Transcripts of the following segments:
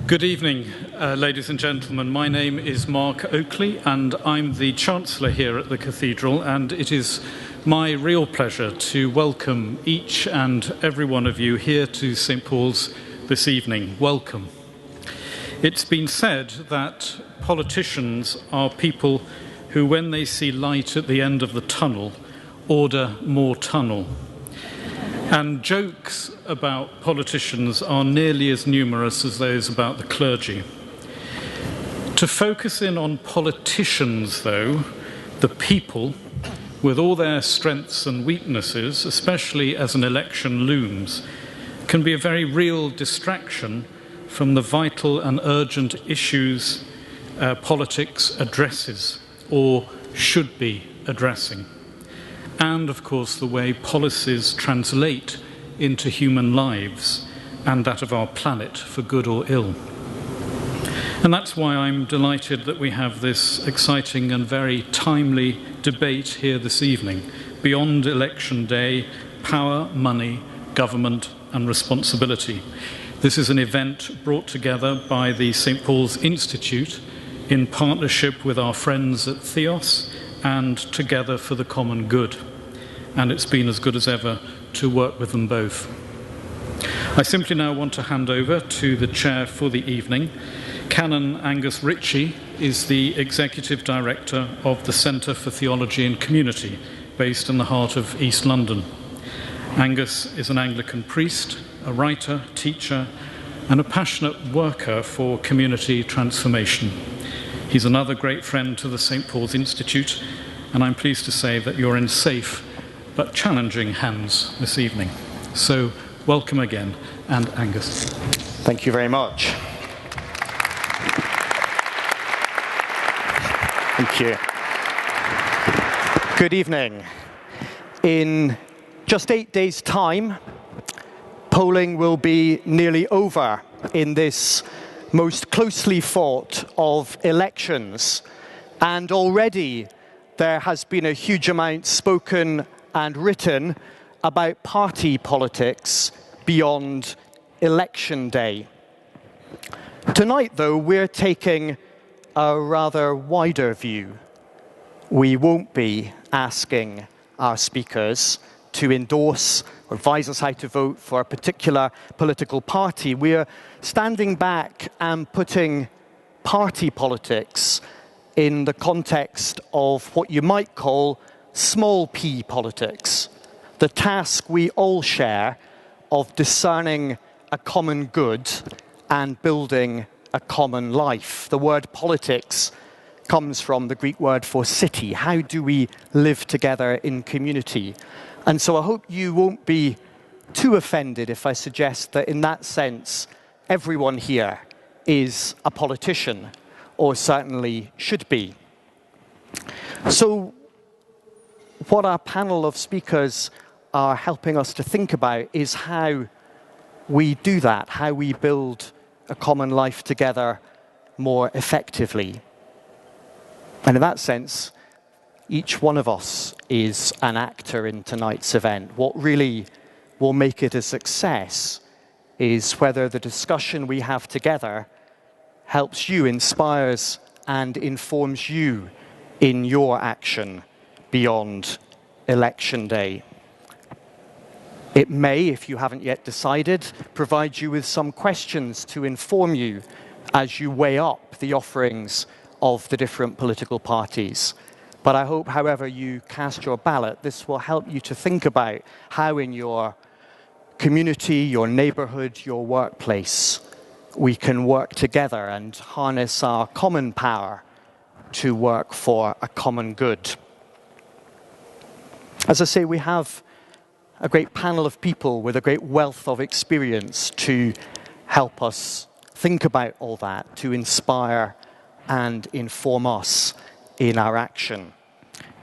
Good evening, ladies and gentlemen. My name is Mark Oakley, and I'm the Chancellor here at the Cathedral, and it is my real pleasure to welcome each and every one of you here to St. Paul's this evening. Welcome. It's been said that politicians are people who, when they see light at the end of the tunnel, order more tunnel. And jokes about politicians are nearly as numerous as those about the clergy. To focus in on politicians, though, the people, with all their strengths and weaknesses, especially as an election looms, can be a very real distraction from the vital and urgent issues politics addresses or should be addressing. And, of course, the way policies translate into human lives and that of our planet, for good or ill. And that's why I'm delighted that we have this exciting and very timely debate here this evening, beyond election day, power, money, government and responsibility. This is an event brought together by the St. Paul's Institute in partnership with our friends at Theos and Together for the Common Good. And it's been as good as ever to work with them both. I simply now want to hand over to the chair for the evening. Canon Angus Ritchie is the Executive Director of the Centre for Theology and Community, based in the heart of East London. Angus is an Anglican priest, a writer, teacher, and a passionate worker for community transformation. He's another great friend to the St. Paul's Institute, and I'm pleased to say that you're in safe but challenging hands this evening. So, welcome again, and Angus. Thank you very much. Thank you. Good evening. In just 8 days' time, polling will be nearly over in this most closely fought of elections. And already there has been a huge amount spoken and written about party politics beyond election day. Tonight, though, we're taking a rather wider view. We won't be asking our speakers to endorse or advise us how to vote for a particular political party. We're standing back and putting party politics in the context of what you might call small p politics, the task we all share of discerning a common good and building a common life. The word politics comes from the Greek word for city. How do we live together in community? And so I hope you won't be too offended if I suggest that in that sense, everyone here is a politician, or certainly should be. So what our panel of speakers are helping us to think about is how we do that, how we build a common life together more effectively. And in that sense, each one of us is an actor in tonight's event. What really will make it a success is whether the discussion we have together helps you, inspires and informs you in your action beyond election day. It may, if you haven't yet decided, provide you with some questions to inform you as you weigh up the offerings of the different political parties. But I hope, however you cast your ballot, this will help you to think about how in your community, your neighborhood, your workplace, we can work together and harness our common power to work for a common good. As I say, we have a great panel of people with a great wealth of experience to help us think about all that, to inspire and inform us in our action.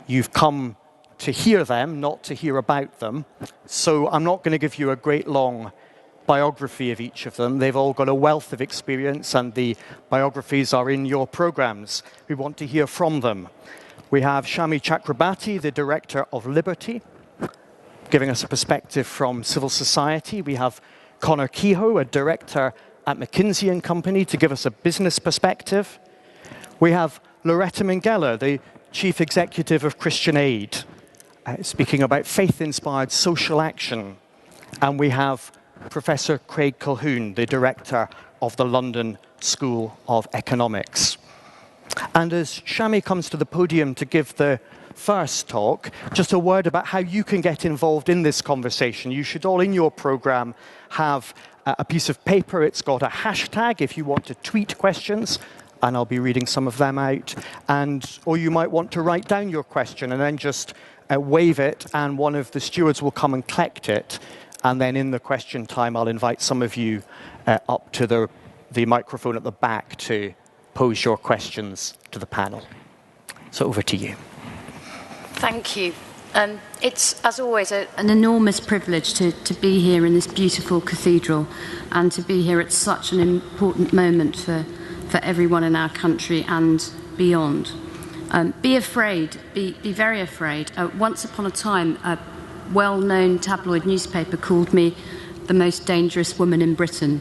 You've come to hear them, not to hear about them. So I'm not going to give you a great long biography of each of them. They've all got a wealth of experience, and the biographies are in your programs. We want to hear from them. We have Shami Chakrabarti, the Director of Liberty, giving us a perspective from civil society. We have Conor Kehoe, a Director at McKinsey and Company to give us a business perspective. We have Loretta Minghella, the Chief Executive of Christian Aid, speaking about faith-inspired social action. And we have Professor Craig Calhoun, the Director of the London School of Economics. And as Shami comes to the podium to give the first talk, just a word about how you can get involved in this conversation. You should all in your program have a piece of paper. It's got a hashtag if you want to tweet questions, and I'll be reading some of them out. Or you might want to write down your question and then just wave it, and one of the stewards will come and collect it. And then in the question time, I'll invite some of you up to the microphone at the back to pose your questions to the panel. So over to you. Thank you. It's, as always, an enormous privilege to be here in this beautiful cathedral and to be here at such an important moment for everyone in our country and beyond. Be afraid, be very afraid. Once upon a time, a well-known tabloid newspaper called me the most dangerous woman in Britain.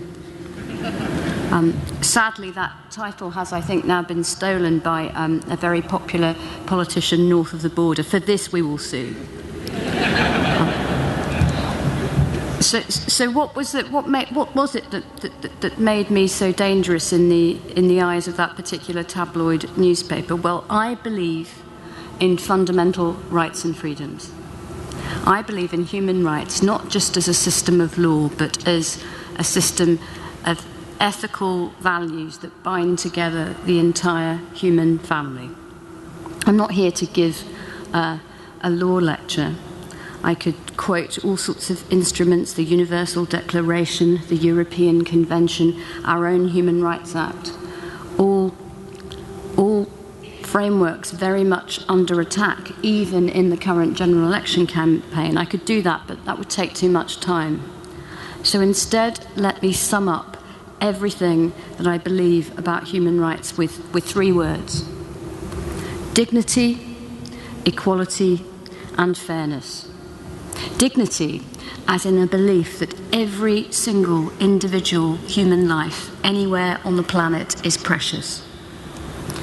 Sadly, that title has, I think, now been stolen by a very popular politician north of the border. For this, we will sue. So what was it? What was it that made me so dangerous in the eyes of that particular tabloid newspaper? Well, I believe in fundamental rights and freedoms. I believe in human rights, not just as a system of law, but as a system of ethical values that bind together the entire human family. I'm not here to give a law lecture. I could quote all sorts of instruments, the Universal Declaration, the European Convention, our own Human Rights Act, all frameworks very much under attack, even in the current general election campaign. I could do that, but that would take too much time. So instead, let me sum up everything that I believe about human rights with three words: dignity, equality, and fairness. Dignity, as in a belief that every single individual human life anywhere on the planet is precious.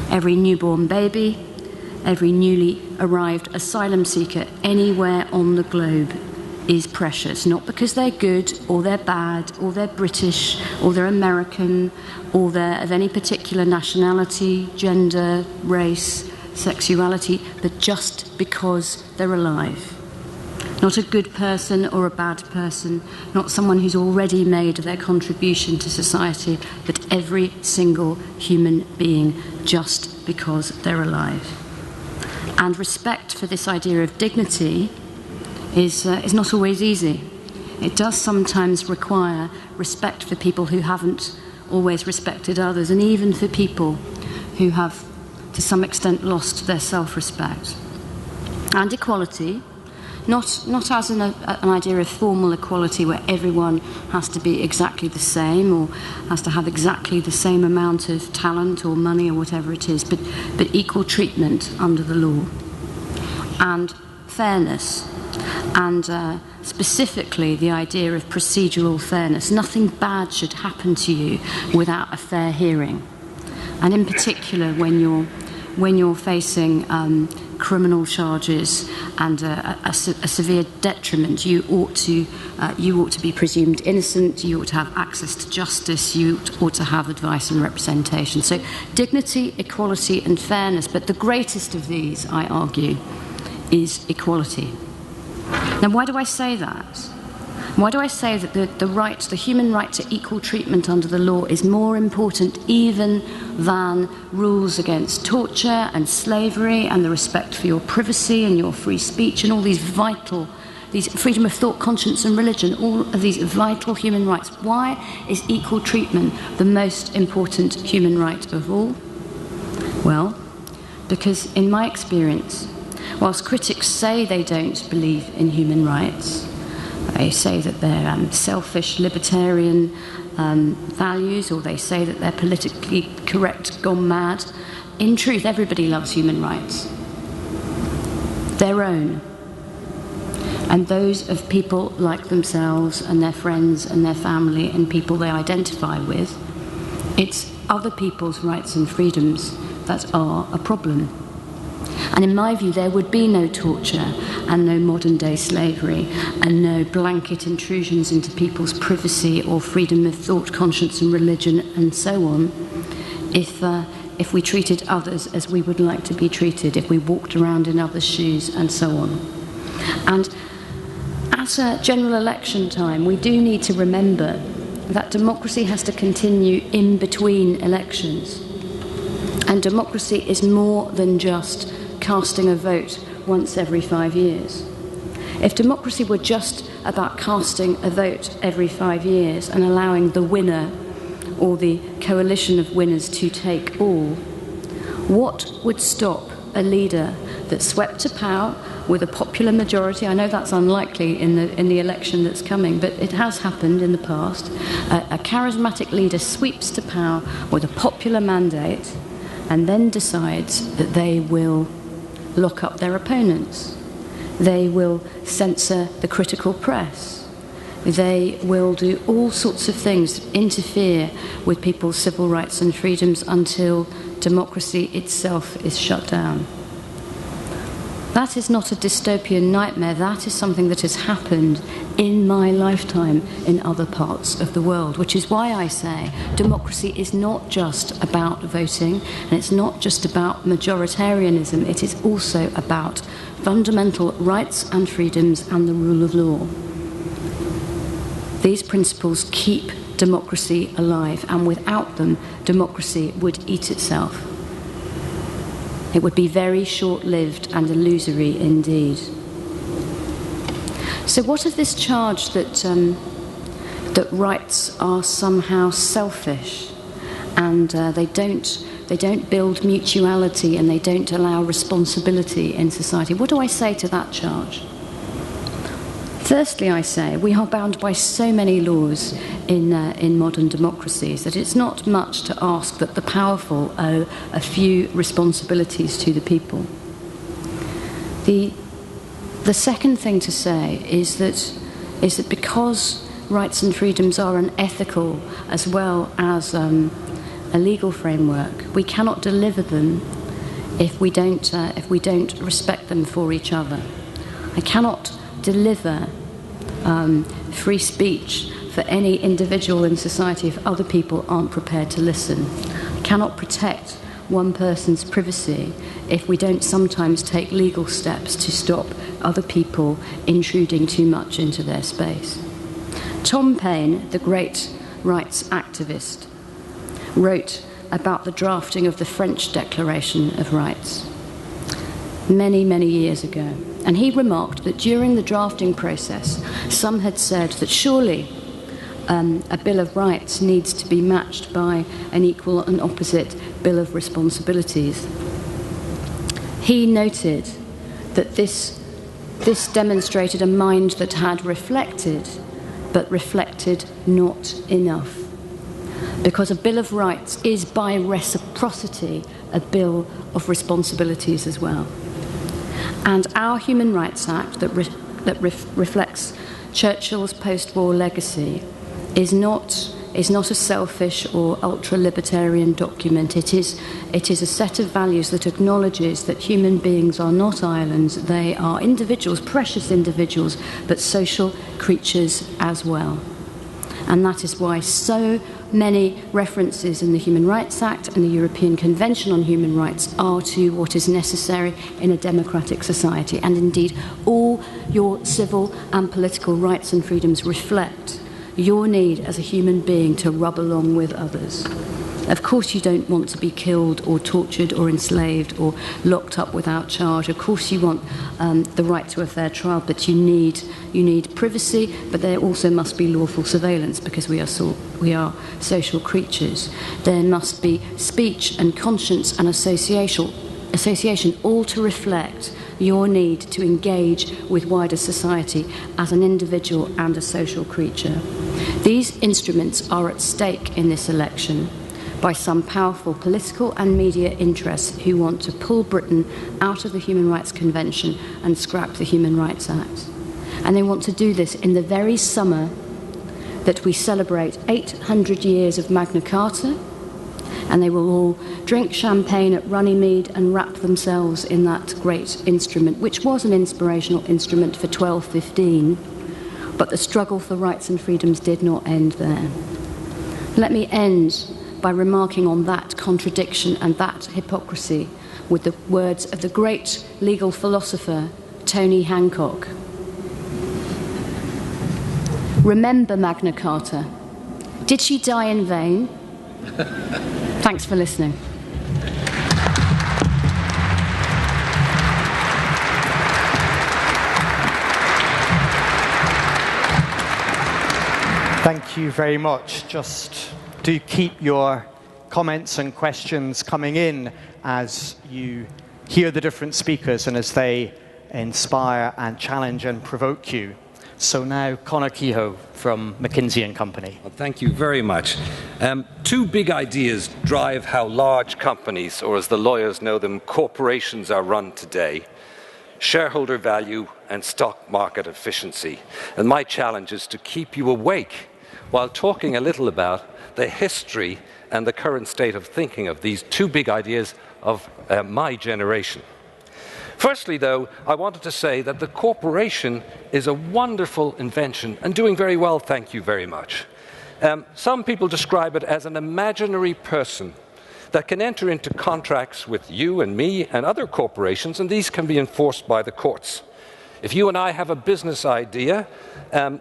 Every newborn baby, every newly arrived asylum seeker anywhere on the globe is precious, not because they're good or they're bad or they're British or they're American or they're of any particular nationality, gender, race, sexuality, but just because they're alive. Not a good person or a bad person, not someone who's already made their contribution to society, but every single human being just because they're alive. And respect for this idea of dignity is not always easy. It does sometimes require respect for people who haven't always respected others, and even for people who have, to some extent, lost their self-respect. And equality, not as an idea of formal equality where everyone has to be exactly the same or has to have exactly the same amount of talent or money or whatever it is, but equal treatment under the law. And fairness, and specifically the idea of procedural fairness. Nothing bad should happen to you without a fair hearing. And in particular, when you're facing criminal charges and a severe detriment, you ought to be presumed innocent. You ought to have access to justice. You ought to have advice and representation. So, dignity, equality, and fairness. But the greatest of these, I argue, is equality. Now, why do I say that? Why do I say that the human right to equal treatment under the law is more important even than rules against torture and slavery and the respect for your privacy and your free speech and all these freedom of thought, conscience and religion, all of these vital human rights? Why is equal treatment the most important human right of all? Well, because in my experience, whilst critics say they don't believe in human rights, they say that they're selfish, libertarian values, or they say that they're politically correct, gone mad. In truth, everybody loves human rights. Their own. and those of people like themselves and their friends and their family and people they identify with. It's other people's rights and freedoms that are a problem. And in my view, there would be no torture and no modern-day slavery and no blanket intrusions into people's privacy or freedom of thought, conscience and religion and so on if we treated others as we would like to be treated, if we walked around in others' shoes and so on. And at a general election time, we do need to remember that democracy has to continue in between elections. And democracy is more than just casting a vote once every 5 years. If democracy were just about casting a vote every 5 years and allowing the winner or the coalition of winners to take all, what would stop a leader that swept to power with a popular majority? I know that's unlikely in the election that's coming, but it has happened in the past. A charismatic leader sweeps to power with a popular mandate and then decides that they will lock up their opponents. They will censor the critical press. They will do all sorts of things, interfere with people's civil rights and freedoms until democracy itself is shut down. That is not a dystopian nightmare. That is something that has happened in my lifetime in other parts of the world, which is why I say democracy is not just about voting, and it's not just about majoritarianism. It is also about fundamental rights and freedoms and the rule of law. These principles keep democracy alive, and without them, democracy would eat itself. It would be very short-lived and illusory indeed. So what of this charge that rights are somehow selfish and they don't build mutuality and they don't allow responsibility in society? What do I say to that charge? Firstly, I say we are bound by so many laws in modern democracies that it's not much to ask that the powerful owe a few responsibilities to the people. The second thing to say is that because rights and freedoms are an ethical as well as a legal framework, we cannot deliver them if we don't respect them for each other. I cannot deliver free speech for any individual in society if other people aren't prepared to listen. I cannot protect one person's privacy if we don't sometimes take legal steps to stop other people intruding too much into their space. Tom Paine, the great rights activist, wrote about the drafting of the French Declaration of Rights many, many years ago. And he remarked that during the drafting process, some had said that surely a Bill of Rights needs to be matched by an equal and opposite Bill of Responsibilities. He noted that this demonstrated a mind that had reflected, but reflected not enough. Because a Bill of Rights is by reciprocity a Bill of Responsibilities as well. And our Human Rights Act that reflects Churchill's post-war legacy is not a selfish or ultra-libertarian document. It is a set of values that acknowledges that human beings are not islands. They are individuals, precious individuals, but social creatures as well. And that is why so many references in the Human Rights Act and the European Convention on Human Rights are to what is necessary in a democratic society. And indeed, all your civil and political rights and freedoms reflect your need as a human being to rub along with others. Of course you don't want to be killed or tortured or enslaved or locked up without charge. Of course you want the right to a fair trial, but you need privacy, but there also must be lawful surveillance because we are social creatures. There must be speech and conscience and association, all to reflect your need to engage with wider society as an individual and a social creature. These instruments are at stake in this election by some powerful political and media interests who want to pull Britain out of the Human Rights Convention and scrap the Human Rights Act. And they want to do this in the very summer that we celebrate 800 years of Magna Carta, and they will all drink champagne at Runnymede and wrap themselves in that great instrument, which was an inspirational instrument for 1215, but the struggle for rights and freedoms did not end there. Let me end by remarking on that contradiction and that hypocrisy with the words of the great legal philosopher Tony Hancock. Remember Magna Carta. Did she die in vain? Thanks for listening. Thank you very much. Just do keep your comments and questions coming in as you hear the different speakers and as they inspire and challenge and provoke you. So now, Conor Kehoe from McKinsey and Company. Well, thank you very much. Two big ideas drive how large companies, or as the lawyers know them, corporations, are run today: shareholder value and stock market efficiency. And my challenge is to keep you awake while talking a little about the history and the current state of thinking of these two big ideas of my generation. Firstly, though, I wanted to say that the corporation is a wonderful invention and doing very well, thank you very much. Some people describe it as an imaginary person that can enter into contracts with you and me and other corporations, and these can be enforced by the courts. If you and I have a business idea,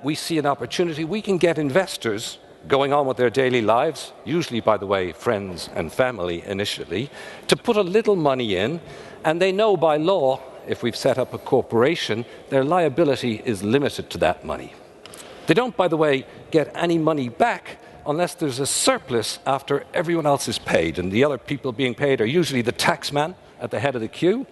we see an opportunity, we can get investors going on with their daily lives, usually, by the way, friends and family initially, to put a little money in, and they know by law, if we've set up a corporation, their liability is limited to that money. They don't, by the way, get any money back unless there's a surplus after everyone else is paid, and the other people being paid are usually the taxman at the head of the queue,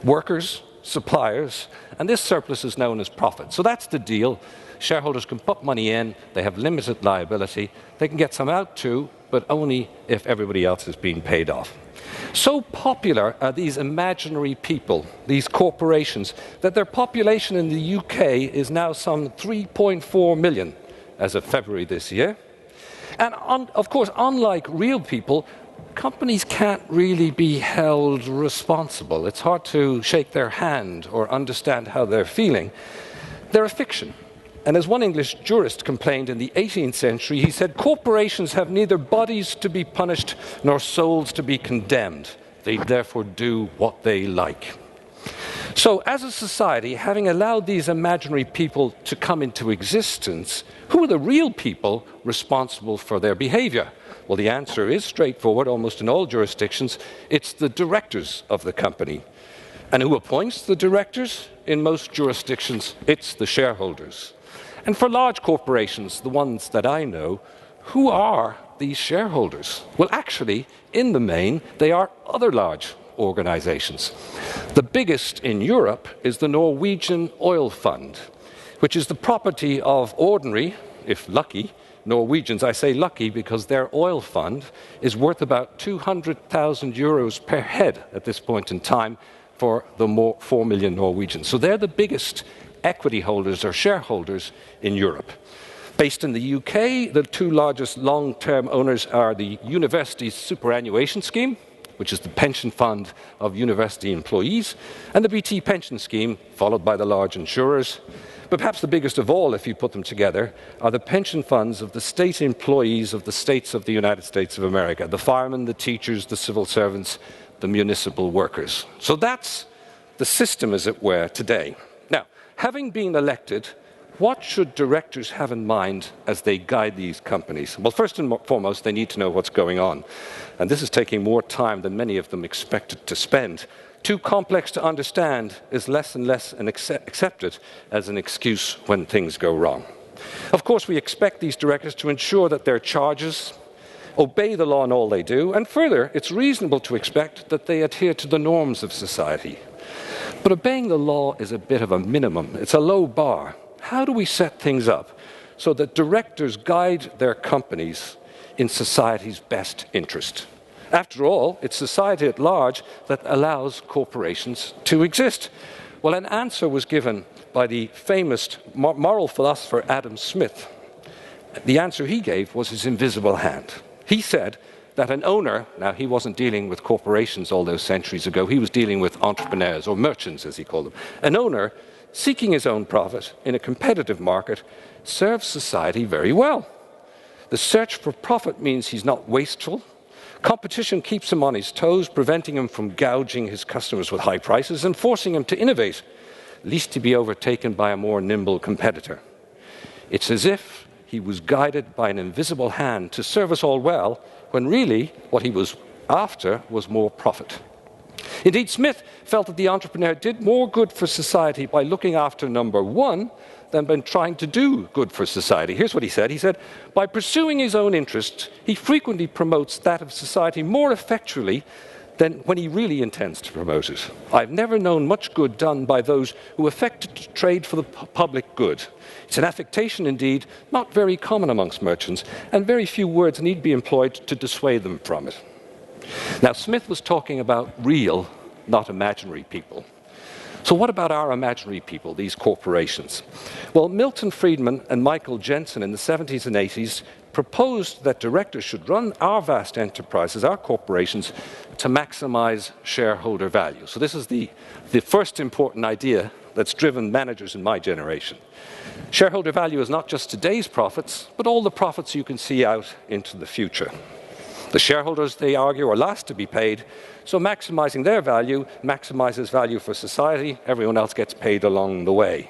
workers, suppliers, and this surplus is known as profit. So that's the deal. Shareholders can put money in, they have limited liability, they can get some out too, but only if everybody else is being paid off. So popular are these imaginary people, these corporations, that their population in the UK is now some 3.4 million as of February this year. And of course, unlike real people, companies can't really be held responsible. It's hard to shake their hand or understand how they're feeling. They're a fiction. And as one English jurist complained in the 18th century, he said, corporations have neither bodies to be punished nor souls to be condemned. They therefore do what they like. So as a society, having allowed these imaginary people to come into existence, who are the real people responsible for their behavior? Well, the answer is straightforward, almost in all jurisdictions. It's the directors of the company. And who appoints the directors? In most jurisdictions, it's the shareholders. And for large corporations, the ones that I know, who are these shareholders? Well, actually, in the main, they are other large organizations. The biggest in Europe is the Norwegian Oil Fund, which is the property of ordinary, if lucky, Norwegians. I say lucky because their oil fund is worth about 200,000 euros per head at this point in time for the 4 million Norwegians. So they're the biggest equity holders or shareholders in Europe. Based in the UK, the two largest long-term owners are the University Superannuation Scheme, which is the pension fund of university employees, and the BT Pension Scheme, followed by the large insurers. But perhaps the biggest of all, if you put them together, are the pension funds of the state employees of the states of the United States of America, the firemen, the teachers, the civil servants, the municipal workers. So that's the system, as it were, today. Now, having been elected, what should directors have in mind as they guide these companies? Well, first and foremost, they need to know what's going on. And this is taking more time than many of them expected to spend. Too complex to understand is less and less accepted as an excuse when things go wrong. Of course, we expect these directors to ensure that their charges obey the law in all they do, and further, it's reasonable to expect that they adhere to the norms of society. But obeying the law is a bit of a minimum. It's a low bar. How do we set things up so that directors guide their companies in society's best interest? After all, it's society at large that allows corporations to exist. Well, an answer was given by the famous moral philosopher Adam Smith. The answer he gave was his invisible hand. He said that an owner, now he wasn't dealing with corporations all those centuries ago, he was dealing with entrepreneurs, or merchants as he called them. An owner, seeking his own profit in a competitive market, serves society very well. The search for profit means he's not wasteful. Competition keeps him on his toes, preventing him from gouging his customers with high prices and forcing him to innovate, lest he be overtaken by a more nimble competitor. It's as if he was guided by an invisible hand to serve us all well, when really what he was after was more profit. Indeed, Smith felt that the entrepreneur did more good for society by looking after number one than by trying to do good for society. Here's what he said. He said, by pursuing his own interests, he frequently promotes that of society more effectually than when he really intends to promote it. I've never known much good done by those who affect to trade for the public good. It's an affectation indeed, not very common amongst merchants, and very few words need be employed to dissuade them from it. Now, Smith was talking about real, not imaginary people. So what about our imaginary people, these corporations? Well, Milton Friedman and Michael Jensen in the 70s and 80s proposed that directors should run our vast enterprises, our corporations, to maximize shareholder value. So this is the first important idea that's driven managers in my generation. Shareholder value is not just today's profits, but all the profits you can see out into the future. The shareholders, they argue, are last to be paid, so maximizing their value maximizes value for society. Everyone else gets paid along the way.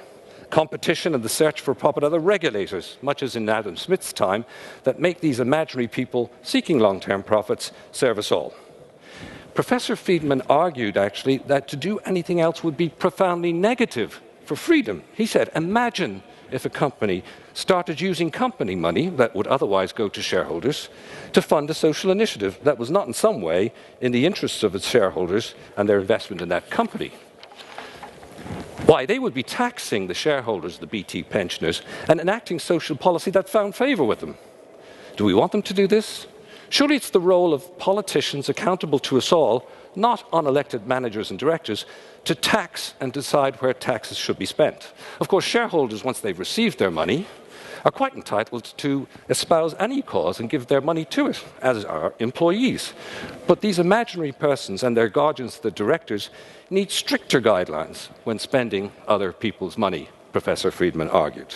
Competition and the search for profit are the regulators, much as in Adam Smith's time, that make these imaginary people seeking long-term profits serve us all. Professor Friedman argued, actually, that to do anything else would be profoundly negative for freedom. He said, imagine if a company started using company money that would otherwise go to shareholders to fund a social initiative that was not in some way in the interests of its shareholders and their investment in that company. Why, they would be taxing the shareholders, the BT pensioners, and enacting social policy that found favour with them. Do we want them to do this? Surely it's the role of politicians accountable to us all, not unelected managers and directors, to tax and decide where taxes should be spent. Of course, shareholders, once they've received their money, are quite entitled to espouse any cause and give their money to it, as are employees. But these imaginary persons and their guardians, the directors, need stricter guidelines when spending other people's money, Professor Friedman argued.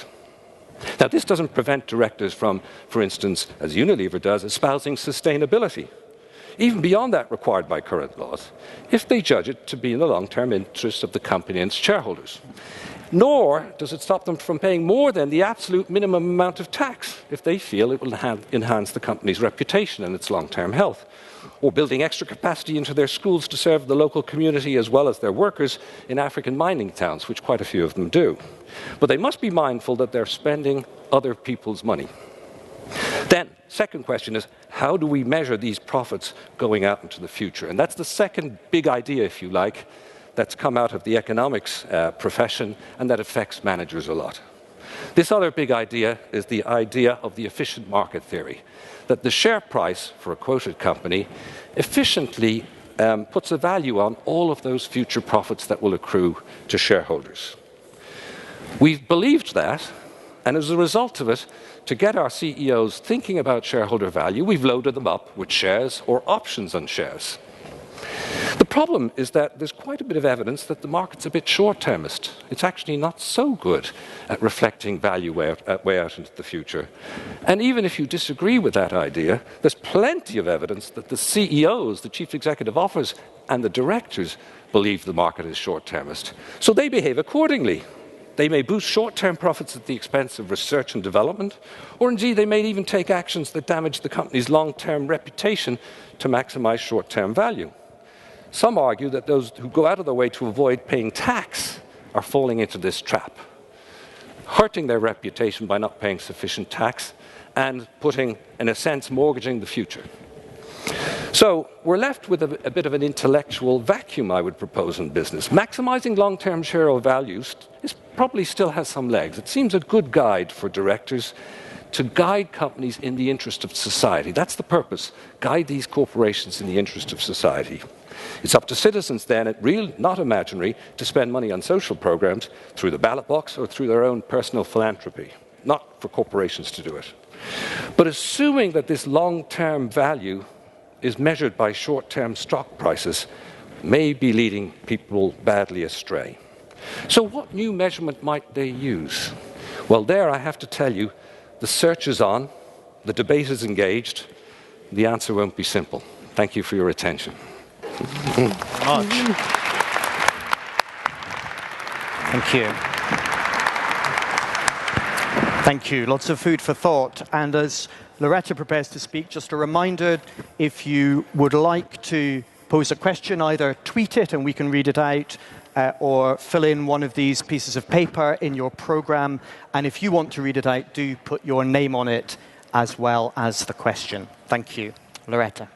Now, this doesn't prevent directors from, for instance, as Unilever does, espousing sustainability, even beyond that required by current laws, if they judge it to be in the long-term interest of the company and its shareholders. Nor does it stop them from paying more than the absolute minimum amount of tax if they feel it will enhance the company's reputation and its long-term health, or building extra capacity into their schools to serve the local community as well as their workers in African mining towns, which quite a few of them do. But they must be mindful that they're spending other people's money. Then, second question is, how do we measure these profits going out into the future? And that's the second big idea, if you like, that's come out of the economics profession and that affects managers a lot. This other big idea is the idea of the efficient market theory, that the share price for a quoted company efficiently puts a value on all of those future profits that will accrue to shareholders. We've believed that, and as a result of it, to get our CEOs thinking about shareholder value, we've loaded them up with shares or options on shares. The problem is that there's quite a bit of evidence that the market's a bit short-termist. It's actually not so good at reflecting value way out into the future. And even if you disagree with that idea, there's plenty of evidence that the CEOs, the chief executive officers, and the directors believe the market is short-termist. So they behave accordingly. They may boost short-term profits at the expense of research and development, or indeed they may even take actions that damage the company's long-term reputation to maximize short-term value. Some argue that those who go out of their way to avoid paying tax are falling into this trap, hurting their reputation by not paying sufficient tax and putting, in a sense, mortgaging the future. So we're left with a bit of an intellectual vacuum, I would propose, in business. Maximizing long-term shareholder values probably still has some legs. It seems a good guide for directors to guide companies in the interest of society. That's the purpose. Guide these corporations in the interest of society. It's up to citizens then, real, not imaginary, to spend money on social programs through the ballot box or through their own personal philanthropy, not for corporations to do it. But assuming that this long-term value is measured by short-term stock prices may be leading people badly astray. So what new measurement might they use? Well, there I have to tell you, the search is on, the debate is engaged, the answer won't be simple. Thank you for your attention. Thank you. Thank you. Lots of food for thought. And as Loretta prepares to speak, just a reminder, if you would like to pose a question, either tweet it and we can read it out, or fill in one of these pieces of paper in your program. And if you want to read it out, do put your name on it as well as the question. Thank you. Loretta.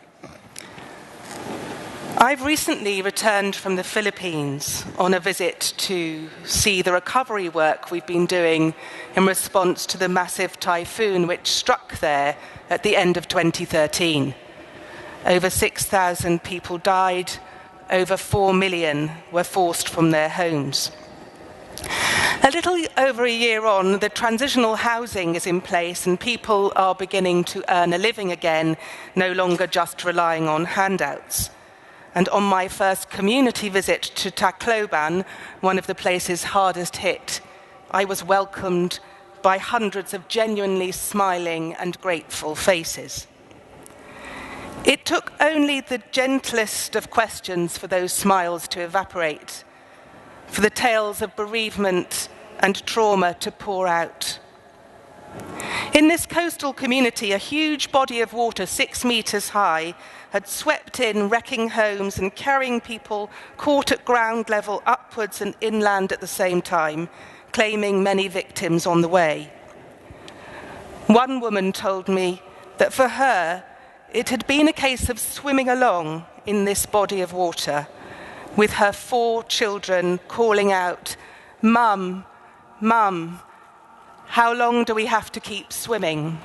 I've recently returned from the Philippines on a visit to see the recovery work we've been doing in response to the massive typhoon which struck there at the end of 2013. Over 6,000 people died, over 4 million were forced from their homes. A little over a year on, the transitional housing is in place and people are beginning to earn a living again, no longer just relying on handouts. And on my first community visit to Tacloban, one of the places hardest hit, I was welcomed by hundreds of genuinely smiling and grateful faces. It took only the gentlest of questions for those smiles to evaporate, for the tales of bereavement and trauma to pour out. In this coastal community, a huge body of water 6 meters high had swept in, wrecking homes and carrying people caught at ground level upwards and inland at the same time, claiming many victims on the way. One woman told me that for her, it had been a case of swimming along in this body of water, with her 4 children calling out, "Mum, Mum, how long do we have to keep swimming?"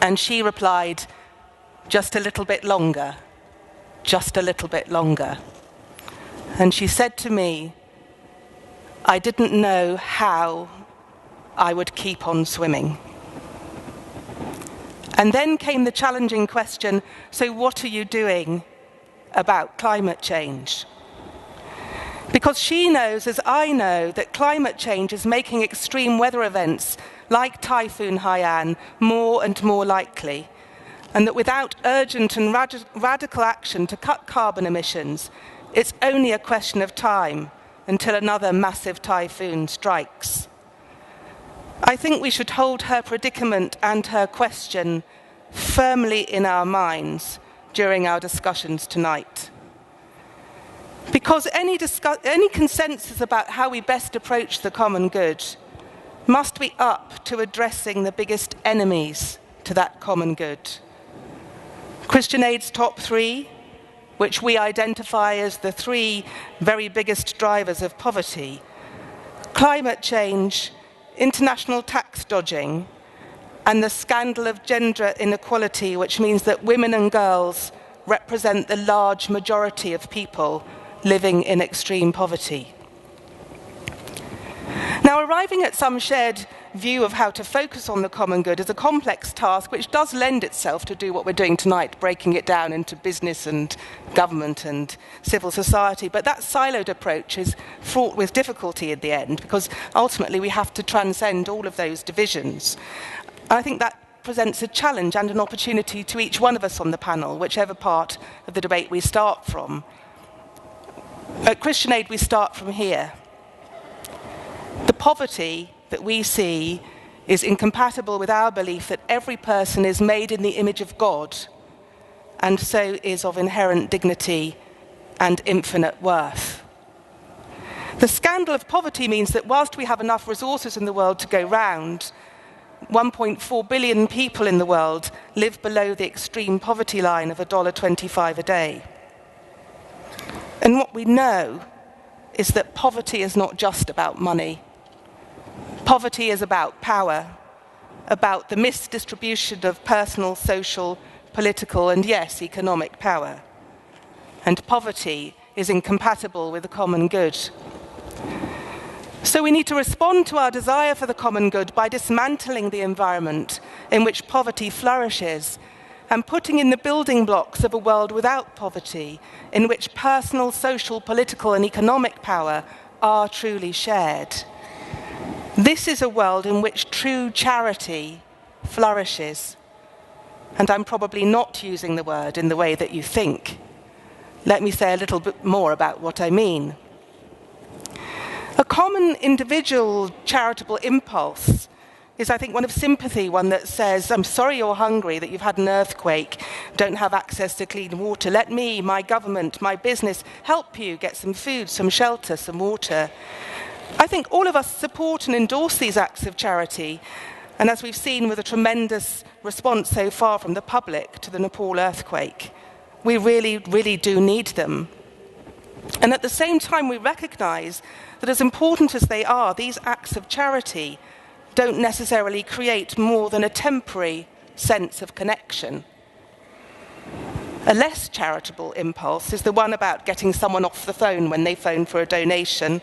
And she replied, "Just a little bit longer, just a little bit longer." And she said to me, "I didn't know how I would keep on swimming." And then came the challenging question, so what are you doing about climate change? Because she knows, as I know, that climate change is making extreme weather events like Typhoon Haiyan more and more likely, and that without urgent and radical action to cut carbon emissions, it's only a question of time until another massive typhoon strikes. I think we should hold her predicament and her question firmly in our minds during our discussions tonight. Because any consensus about how we best approach the common good must be up to addressing the biggest enemies to that common good. Christian Aid's top 3, which we identify as the 3 very biggest drivers of poverty: climate change, international tax dodging, and the scandal of gender inequality, which means that women and girls represent the large majority of people living in extreme poverty. Now, arriving at some shared view of how to focus on the common good is a complex task which does lend itself to do what we're doing tonight, breaking it down into business and government and civil society. But that siloed approach is fraught with difficulty in the end, because ultimately we have to transcend all of those divisions. I think that presents a challenge and an opportunity to each one of us on the panel, whichever part of the debate we start from. At Christian Aid, we start from here. The poverty that we see is incompatible with our belief that every person is made in the image of God, and so is of inherent dignity and infinite worth. The scandal of poverty means that whilst we have enough resources in the world to go round, 1.4 billion people in the world live below the extreme poverty line of $1.25 a day. And what we know is that poverty is not just about money. Poverty is about power, about the misdistribution of personal, social, political, and yes, economic power. and poverty is incompatible with the common good. So we need to respond to our desire for the common good by dismantling the environment in which poverty flourishes and putting in the building blocks of a world without poverty, in which personal, social, political, and economic power are truly shared. This is a world in which true charity flourishes. And I'm probably not using the word in the way that you think. Let me say a little bit more about what I mean. A common individual charitable impulse is, I think, one of sympathy, one that says, I'm sorry you're hungry, that you've had an earthquake, don't have access to clean water. Let me, my government, my business, help you get some food, some shelter, some water. I think all of us support and endorse these acts of charity. And as we've seen with a tremendous response so far from the public to the Nepal earthquake, we really, really do need them. And at the same time, we recognize that as important as they are, these acts of charity don't necessarily create more than a temporary sense of connection. A less charitable impulse is the one about getting someone off the phone when they phone for a donation,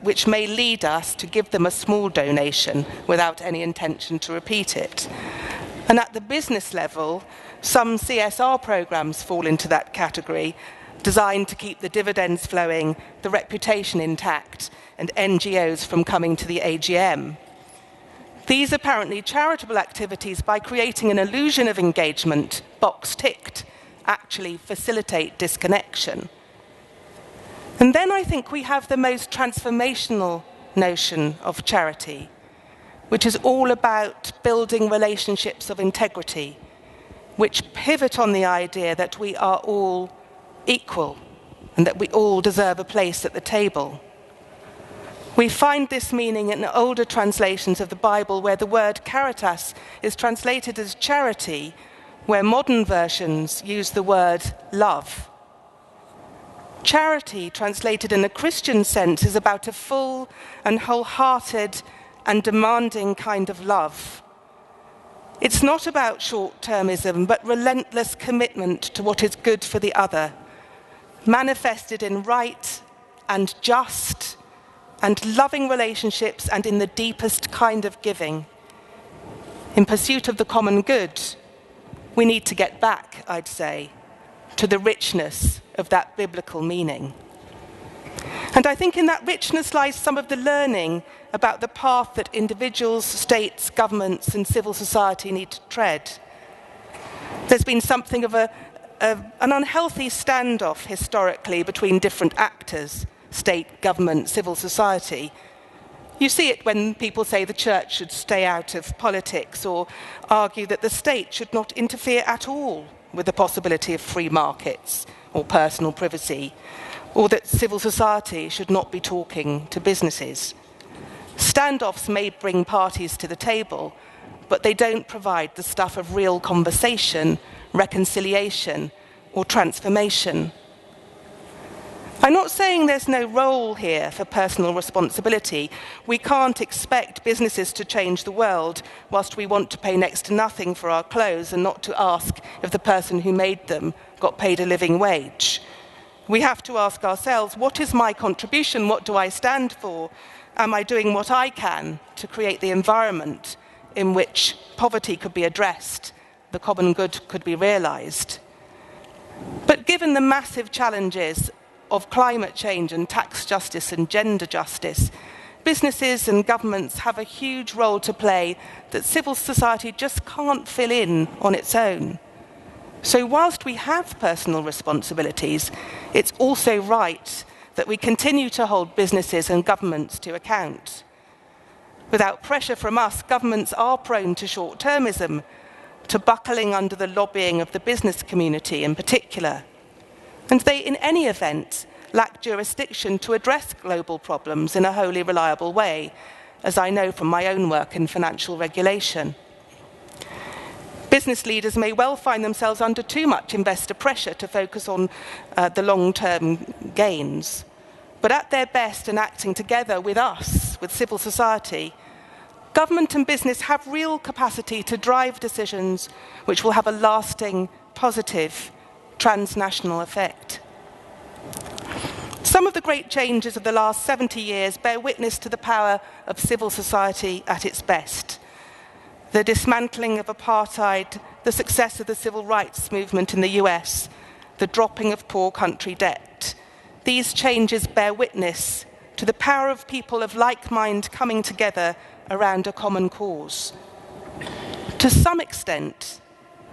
which may lead us to give them a small donation without any intention to repeat it. And at the business level, some CSR programs fall into that category, designed to keep the dividends flowing, the reputation intact, and NGOs from coming to the AGM. These apparently charitable activities, by creating an illusion of engagement, box ticked, actually facilitate disconnection. And then I think we have the most transformational notion of charity, which is all about building relationships of integrity, which pivot on the idea that we are all equal and that we all deserve a place at the table. We find this meaning in older translations of the Bible where the word caritas is translated as charity, where modern versions use the word love. Charity, translated in a Christian sense, is about a full and wholehearted and demanding kind of love. It's not about short-termism, but relentless commitment to what is good for the other, manifested in right and just and loving relationships and in the deepest kind of giving. In pursuit of the common good, we need to get back, I'd say, to the richness of that biblical meaning. And I think in that richness lies some of the learning about the path that individuals, states, governments, and civil society need to tread. There's been something of an unhealthy standoff historically between different actors, state, government, civil society. You see it when people say the church should stay out of politics or argue that the state should not interfere at all with the possibility of free markets or personal privacy, or that civil society should not be talking to businesses. Standoffs may bring parties to the table, but they don't provide the stuff of real conversation, reconciliation, or transformation. I'm not saying there's no role here for personal responsibility. We can't expect businesses to change the world whilst we want to pay next to nothing for our clothes and not to ask if the person who made them got paid a living wage. We have to ask ourselves, what is my contribution? What do I stand for? Am I doing what I can to create the environment in which poverty could be addressed, the common good could be realized? But given the massive challenges of climate change and tax justice and gender justice, businesses and governments have a huge role to play that civil society just can't fill in on its own. So whilst we have personal responsibilities, it's also right that we continue to hold businesses and governments to account. Without pressure from us, governments are prone to short-termism, to buckling under the lobbying of the business community in particular. And they, in any event, lack jurisdiction to address global problems in a wholly reliable way, as I know from my own work in financial regulation. Business leaders may well find themselves under too much investor pressure to focus on the long-term gains. But at their best and acting together with us, with civil society, government and business have real capacity to drive decisions which will have a lasting, positive, transnational effect. Some of the great changes of the last 70 years bear witness to the power of civil society at its best. The dismantling of apartheid, the success of the civil rights movement in the US, the dropping of poor country debt. These changes bear witness to the power of people of like mind coming together around a common cause. To some extent,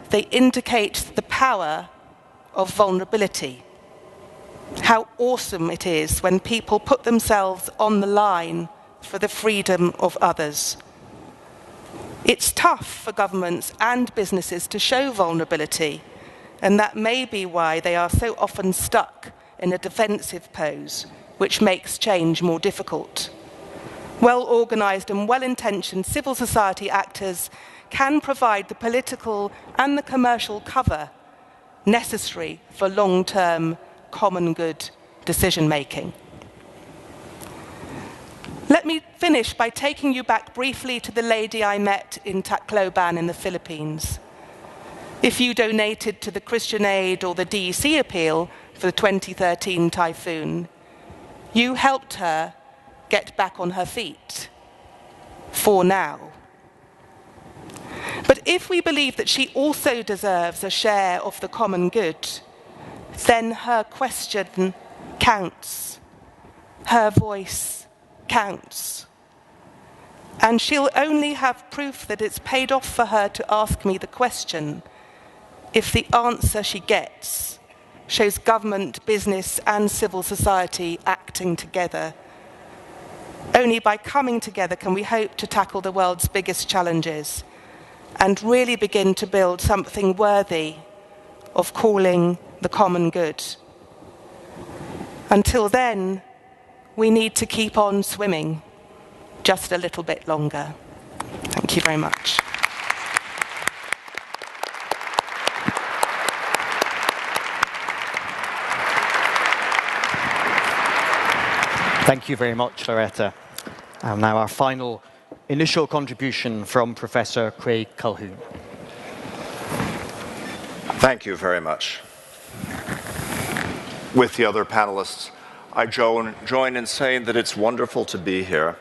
they indicate the power of vulnerability. How awesome it is when people put themselves on the line for the freedom of others. It's tough for governments and businesses to show vulnerability, and that may be why they are so often stuck in a defensive pose, which makes change more difficult. Well-organised and well-intentioned civil society actors can provide the political and the commercial cover necessary for long-term common good decision-making. Let me finish by taking you back briefly to the lady I met in Tacloban in the Philippines. If you donated to the Christian Aid or the DEC appeal for the 2013 typhoon, you helped her get back on her feet, for now. But if we believe that she also deserves a share of the common good, then her question counts, her voice counts. And she'll only have proof that it's paid off for her to ask me the question if the answer she gets shows government, business, and civil society acting together. Only by coming together can we hope to tackle the world's biggest challenges and really begin to build something worthy of calling the common good. Until then, we need to keep on swimming just a little bit longer. Thank you very much. Thank you very much, Loretta. And now our final initial contribution from Professor Craig Calhoun. Thank you very much. With the other panelists, I join in saying that it's wonderful to be here.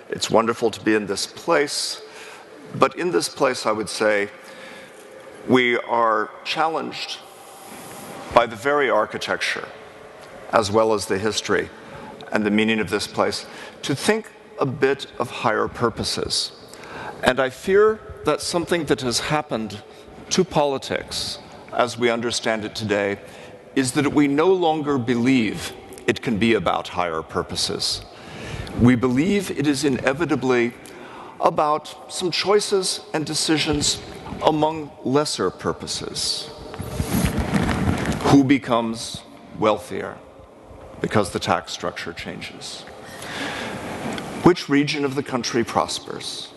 It's wonderful to be in this place. But in this place, I would say, we are challenged by the very architecture, as well as the history and the meaning of this place, to think a bit of higher purposes. And I fear that something that has happened to politics, as we understand it today, is that we no longer believe it can be about higher purposes. We believe it is inevitably about some choices and decisions among lesser purposes. Who becomes wealthier because the tax structure changes? Which region of the country prospers?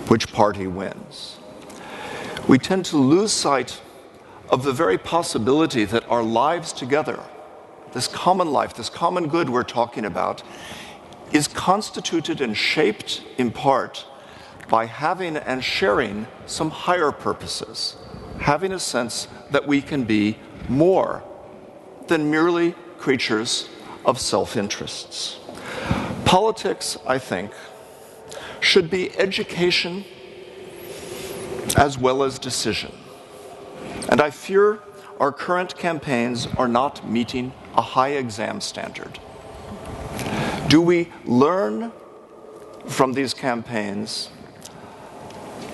Which party wins? We tend to lose sight of the very possibility that our lives together, this common life, this common good we're talking about, is constituted and shaped in part by having and sharing some higher purposes, having a sense that we can be more than merely creatures of self-interests. Politics, I think, should be education as well as decision. And I fear our current campaigns are not meeting a high exam standard. Do we learn from these campaigns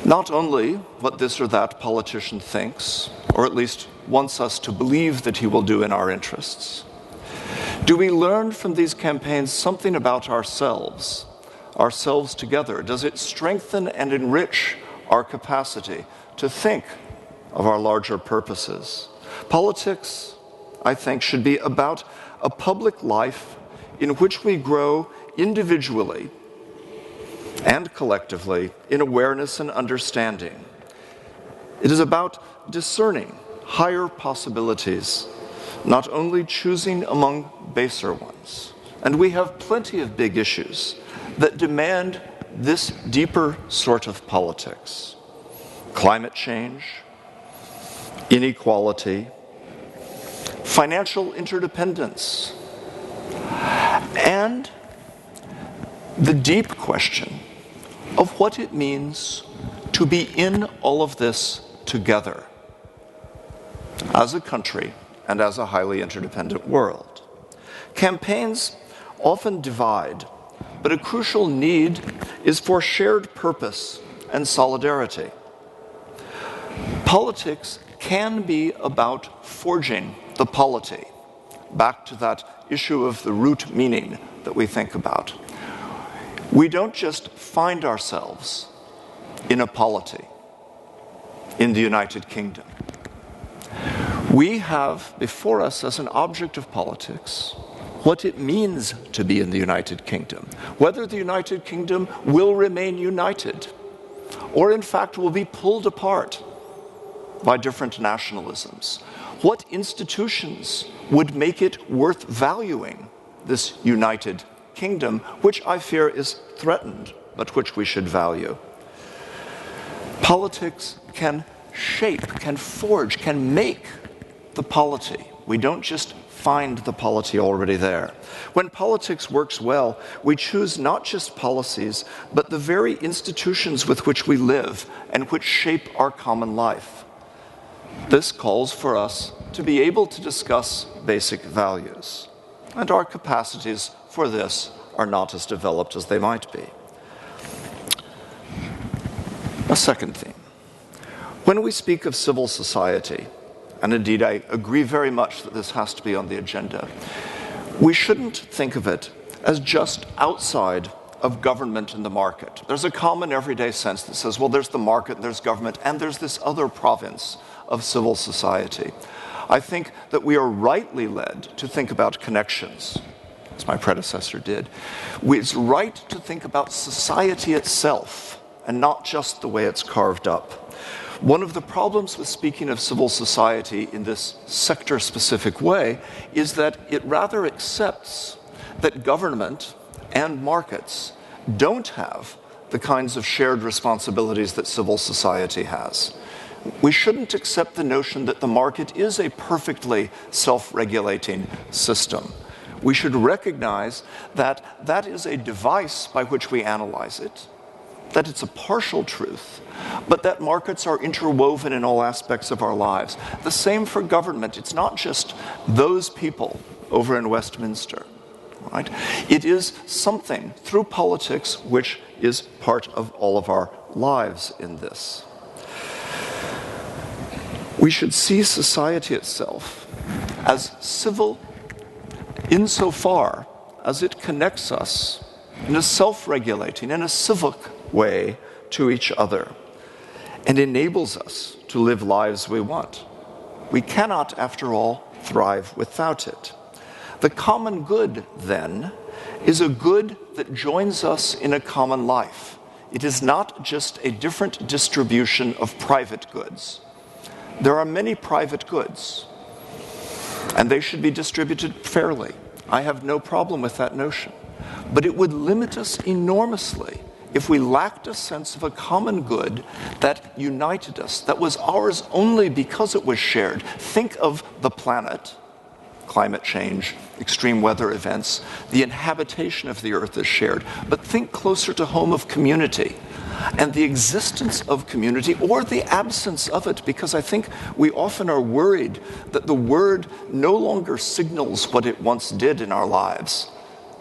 not only what this or that politician thinks, or at least wants us to believe that he will do in our interests? Do we learn from these campaigns something about ourselves together? Does it strengthen and enrich our capacity to think of our larger purposes? Politics, I think, should be about a public life in which we grow individually and collectively in awareness and understanding. It is about discerning higher possibilities, not only choosing among baser ones. And we have plenty of big issues that demand this deeper sort of politics. Climate change, inequality, financial interdependence, and the deep question of what it means to be in all of this together as a country and as a highly interdependent world. Campaigns often divide, but a crucial need is for shared purpose and solidarity. Politics can be about forging the polity, back to that issue of the root meaning that we think about. We don't just find ourselves in a polity in the United Kingdom. We have before us as an object of politics what it means to be in the United Kingdom, whether the United Kingdom will remain united or in fact will be pulled apart by different nationalisms. What institutions would make it worth valuing this United Kingdom, which I fear is threatened, but which we should value? Politics can shape, can forge, can make the polity. We don't just find the polity already there. When politics works well, we choose not just policies, but the very institutions with which we live and which shape our common life. This calls for us to be able to discuss basic values, and our capacities for this are not as developed as they might be. A second theme. When we speak of civil society, and indeed I agree very much that this has to be on the agenda, we shouldn't think of it as just outside of government and the market. There's a common everyday sense that says, well, there's the market, there's government, and there's this other province of civil society. I think that we are rightly led to think about connections, as my predecessor did. It's right to think about society itself and not just the way it's carved up. One of the problems with speaking of civil society in this sector-specific way is that it rather accepts that government and markets don't have the kinds of shared responsibilities that civil society has. We shouldn't accept the notion that the market is a perfectly self-regulating system. We should recognize that that is a device by which we analyze it, that it's a partial truth, but that markets are interwoven in all aspects of our lives. The same for government. It's not just those people over in Westminster, right? It is something through politics which is part of all of our lives in this. We should see society itself as civil insofar as it connects us in a self-regulating, in a civic way to each other and enables us to live lives we want. We cannot, after all, thrive without it. The common good, then, is a good that joins us in a common life. It is not just a different distribution of private goods. There are many private goods, and they should be distributed fairly. I have no problem with that notion. But it would limit us enormously if we lacked a sense of a common good that united us, that was ours only because it was shared. Think of the planet, climate change, extreme weather events. The inhabitation of the earth is shared. But think closer to home of community and the existence of community or the absence of it, because I think we often are worried that the word no longer signals what it once did in our lives,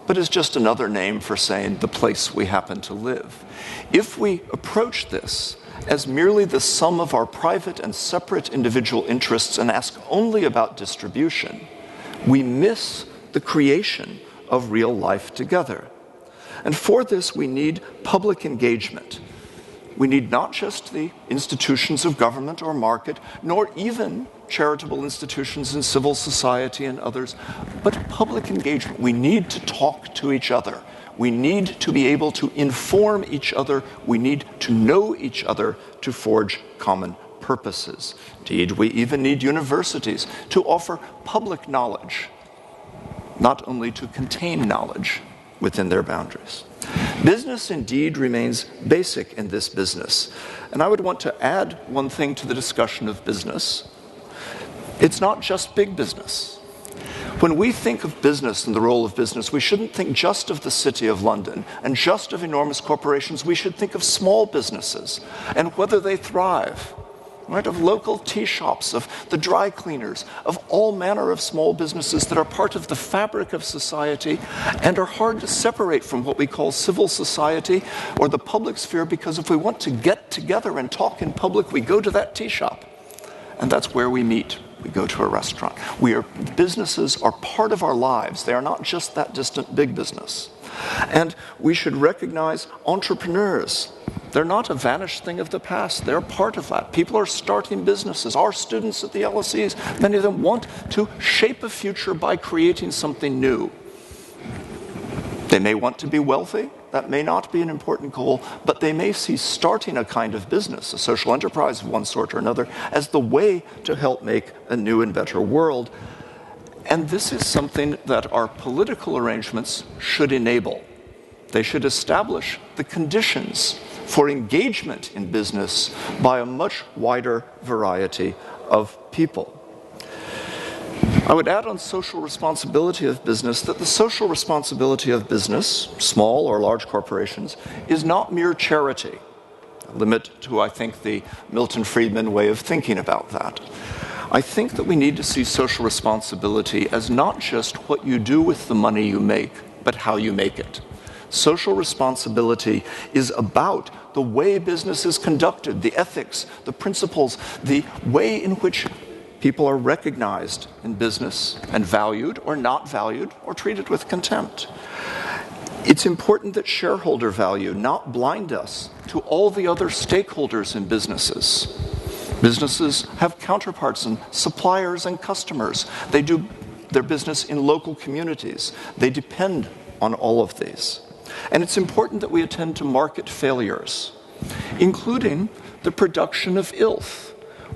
but is just another name for saying the place we happen to live. If we approach this as merely the sum of our private and separate individual interests and ask only about distribution, we miss the creation of real life together. And for this, we need public engagement. We need not just the institutions of government or market, nor even charitable institutions in civil society and others, but public engagement. We need to talk to each other. We need to be able to inform each other. We need to know each other to forge common purposes. Indeed, we even need universities to offer public knowledge, not only to contain knowledge within their boundaries. Business indeed remains basic in this business. And I would want to add one thing to the discussion of business. It's not just big business. When we think of business and the role of business, we shouldn't think just of the City of London and just of enormous corporations. We should think of small businesses and whether they thrive, right? Of local tea shops, of the dry cleaners, of all manner of small businesses that are part of the fabric of society and are hard to separate from what we call civil society or the public sphere, because if we want to get together and talk in public, we go to that tea shop. And that's where we meet. We go to a restaurant. Businesses are part of our lives. They are not just that distant big business. And we should recognize entrepreneurs. They're not a vanished thing of the past. They're part of that. People are starting businesses. Our students at the LSEs, many of them want to shape a future by creating something new. They may want to be wealthy. That may not be an important goal, but they may see starting a kind of business, a social enterprise of one sort or another, as the way to help make a new and better world. And this is something that our political arrangements should enable. They should establish the conditions for engagement in business by a much wider variety of people. I would add on social responsibility of business that the social responsibility of business, small or large corporations, is not mere charity. A limit to, I think, the Milton Friedman way of thinking about that. I think that we need to see social responsibility as not just what you do with the money you make, but how you make it. Social responsibility is about the way business is conducted, the ethics, the principles, the way in which people are recognized in business and valued or not valued or treated with contempt. It's important that shareholder value not blind us to all the other stakeholders in businesses. Businesses have counterparts and suppliers and customers. They do their business in local communities. They depend on all of these. And it's important that we attend to market failures, including the production of ILF,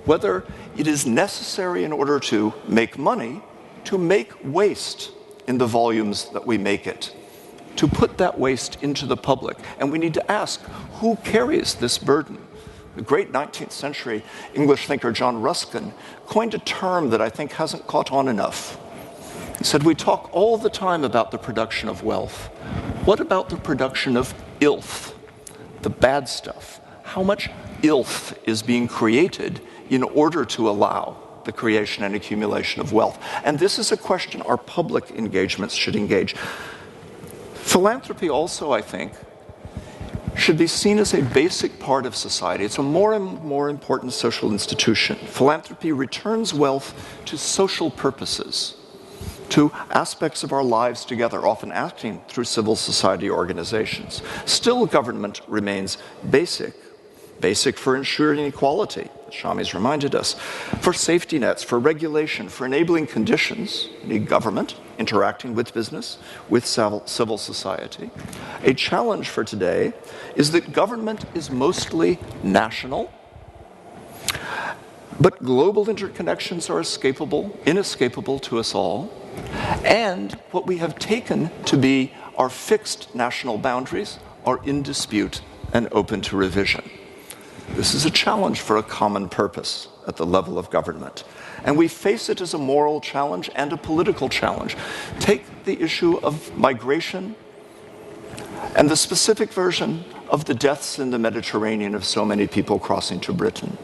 whether it is necessary in order to make money to make waste in the volumes that we make it, to put that waste into the public. And we need to ask, who carries this burden? The great 19th century English thinker John Ruskin coined a term that I think hasn't caught on enough. He said, we talk all the time about the production of wealth. What about the production of ILF, the bad stuff? How much ILF is being created in order to allow the creation and accumulation of wealth? And this is a question our public engagements should engage. Philanthropy also, I think, should be seen as a basic part of society. It's a more and more important social institution. Philanthropy returns wealth to social purposes, to aspects of our lives together, often acting through civil society organizations. Still, government remains basic for ensuring equality, as Shami's reminded us, for safety nets, for regulation, for enabling conditions. You need government interacting with business, with civil society. A challenge for today is that government is mostly national, but global interconnections are inescapable to us all. And what we have taken to be our fixed national boundaries are in dispute and open to revision. This is a challenge for a common purpose at the level of government. And we face it as a moral challenge and a political challenge. Take the issue of migration and the specific version of the deaths in the Mediterranean of so many people crossing to Britain.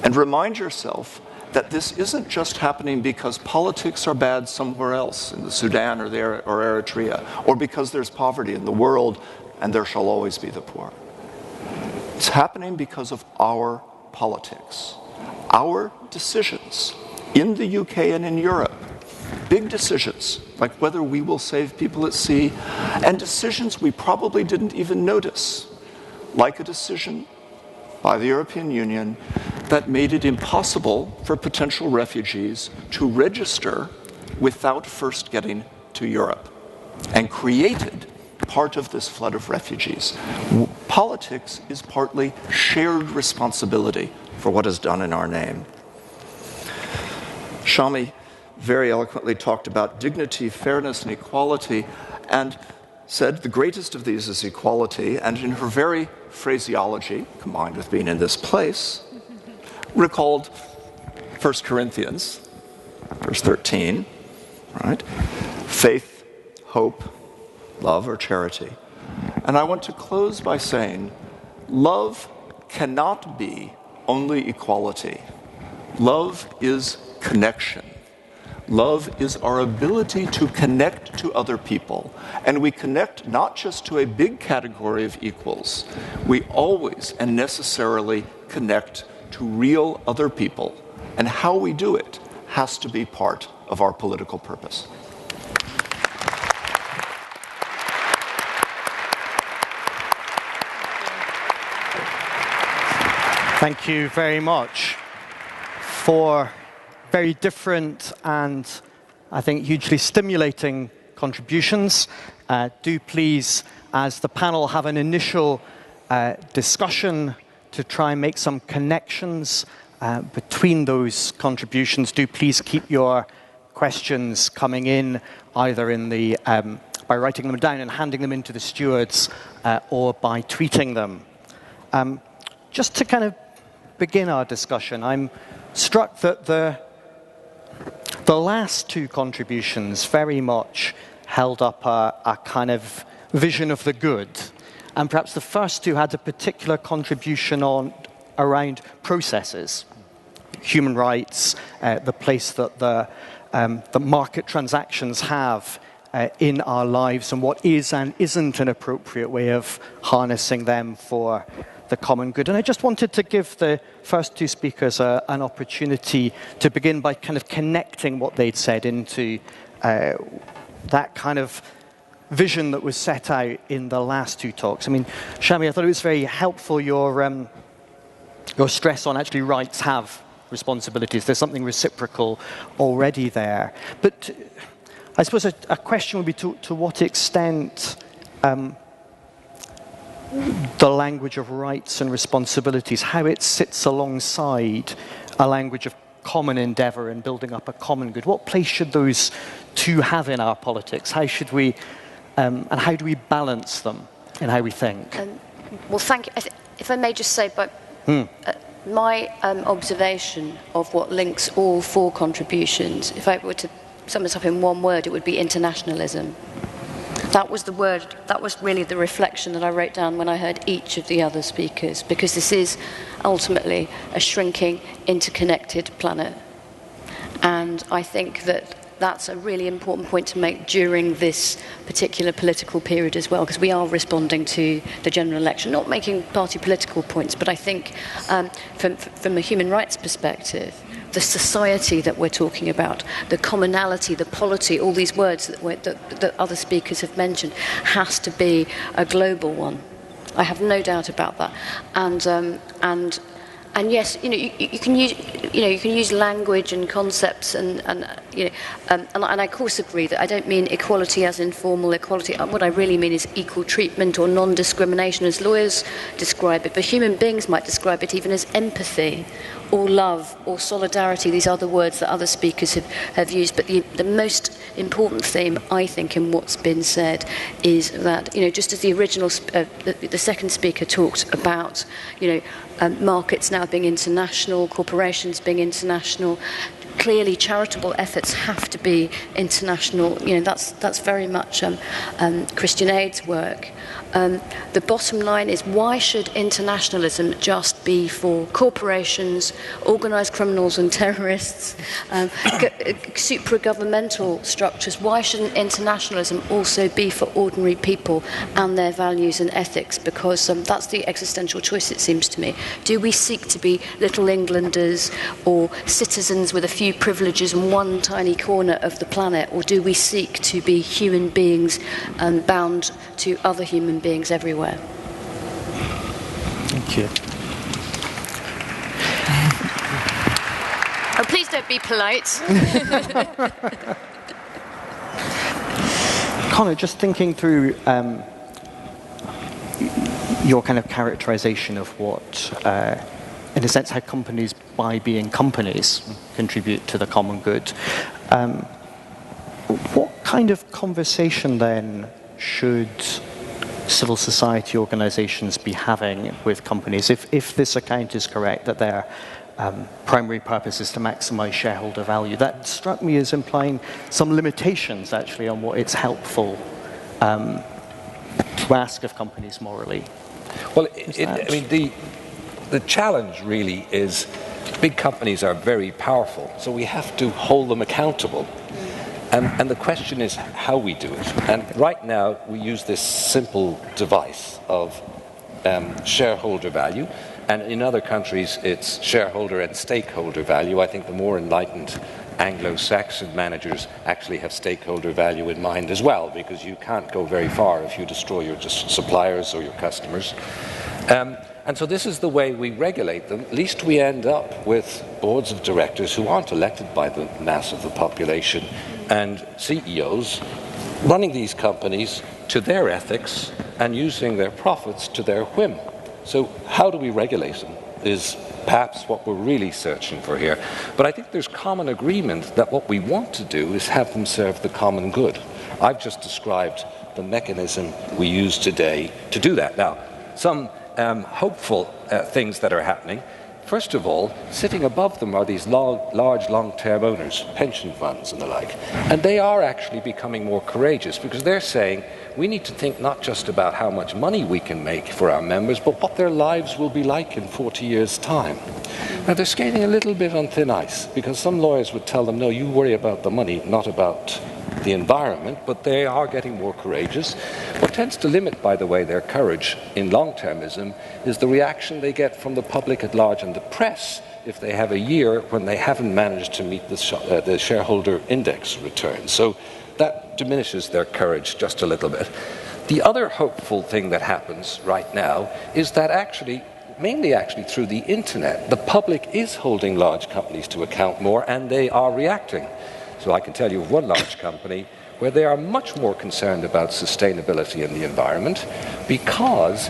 And remind yourself that this isn't just happening because politics are bad somewhere else, in the Sudan or Eritrea, or because there's poverty in the world and there shall always be the poor. It's happening because of our politics, our decisions in the UK and in Europe, big decisions like whether we will save people at sea, and decisions we probably didn't even notice, like a decision by the European Union that made it impossible for potential refugees to register without first getting to Europe, and created part of this flood of refugees. Politics is partly shared responsibility for what is done in our name. Shami very eloquently talked about dignity, fairness, and equality, and said the greatest of these is equality, and in her very phraseology, combined with being in this place, recalled 1 Corinthians, verse 13, right? Faith, hope, love, or charity. And I want to close by saying, love cannot be only equality. Love is connection. Love is our ability to connect to other people. And we connect not just to a big category of equals. We always and necessarily connect to real other people. And how we do it has to be part of our political purpose. Thank you very much for very different and, I think, hugely stimulating contributions. Do please, as the panel, have an initial discussion to try and make some connections between those contributions. Do please keep your questions coming in, either in the by writing them down and handing them into the stewards, or by tweeting them. Just to kind of begin our discussion, I'm struck that the last two contributions very much held up a kind of vision of the good, and perhaps the first two had a particular contribution around processes, human rights, the place that the market transactions have in our lives, and what is and isn't an appropriate way of harnessing them for the common good. And I just wanted to give the first two speakers an opportunity to begin by kind of connecting what they'd said into that kind of vision that was set out in the last two talks. I mean, Shami, I thought it was very helpful, your stress on actually rights have responsibilities. There's something reciprocal already there. But I suppose a question would be to what extent the language of rights and responsibilities, how it sits alongside a language of common endeavour and building up a common good. What place should those two have in our politics? How should we, and how do we balance them in how we think? Well, thank you. If I may just say, my observation of what links all four contributions, if I were to sum it up in one word, it would be internationalism. That was the word, that was really the reflection that I wrote down when I heard each of the other speakers, because this is ultimately a shrinking, interconnected planet. And I think that that's a really important point to make during this particular political period as well, because we are responding to the general election, not making party political points, but I think from a human rights perspective, the society that we're talking about, the commonality, the polity, all these words that other speakers have mentioned, has to be a global one. I have no doubt about that. And yes, you can use language and concepts, and I of course agree that I don't mean equality as informal equality. What I really mean is equal treatment or non-discrimination, as lawyers describe it. But human beings might describe it even as empathy, or love, or solidarity. These are the words that other speakers have used. But the most important theme, I think, in what's been said is that, just as the original, the second speaker talked about, markets now being international, corporations being international, clearly charitable efforts have to be international. That's very much Christian Aid's work. The bottom line is, why should internationalism just be for corporations, organised criminals and terrorists, supra-governmental structures? Why shouldn't internationalism also be for ordinary people and their values and ethics? Because that's the existential choice, it seems to me. Do we seek to be little Englanders or citizens with a few privileges in one tiny corner of the planet, or do we seek to be human beings bound to other human beings everywhere? Thank you. Oh, please don't be polite. Conor, just thinking through your kind of characterization of what, in a sense, how companies, by being companies, contribute to the common good. What kind of conversation then should civil society organizations be having with companies, if this account is correct, that they're primary purpose is to maximize shareholder value. That struck me as implying some limitations, actually, on what it's helpful to ask of companies morally. Well, the challenge really is big companies are very powerful, so we have to hold them accountable. And the question is how we do it. And right now, we use this simple device of shareholder value. And in other countries, it's shareholder and stakeholder value. I think the more enlightened Anglo-Saxon managers actually have stakeholder value in mind as well, because you can't go very far if you destroy your suppliers or your customers. And so this is the way we regulate them. At least we end up with boards of directors who aren't elected by the mass of the population, and CEOs running these companies to their ethics and using their profits to their whim. So how do we regulate them is perhaps what we're really searching for here. But I think there's common agreement that what we want to do is have them serve the common good. I've just described the mechanism we use today to do that. Now, some hopeful things that are happening. First of all, sitting above them are these large long-term owners, pension funds and the like. And they are actually becoming more courageous because they're saying we need to think not just about how much money we can make for our members, but what their lives will be like in 40 years' time. Now, they're skating a little bit on thin ice because some lawyers would tell them, no, you worry about the money, not about the environment, but they are getting more courageous. What tends to limit, by the way, their courage in long-termism is the reaction they get from the public at large and the press if they have a year when they haven't managed to meet the shareholder index return. So that diminishes their courage just a little bit. The other hopeful thing that happens right now is that mainly through the internet, the public is holding large companies to account more, and they are reacting. So I can tell you of one large company where they are much more concerned about sustainability and the environment because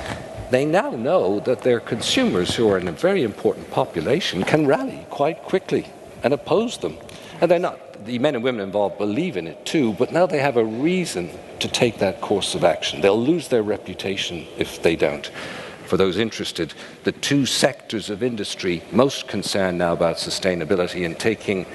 they now know that their consumers, who are in a very important population, can rally quite quickly and oppose them. And the men and women involved believe in it too, but now they have a reason to take that course of action. They'll lose their reputation if they don't. For those interested, the two sectors of industry most concerned now about sustainability and taking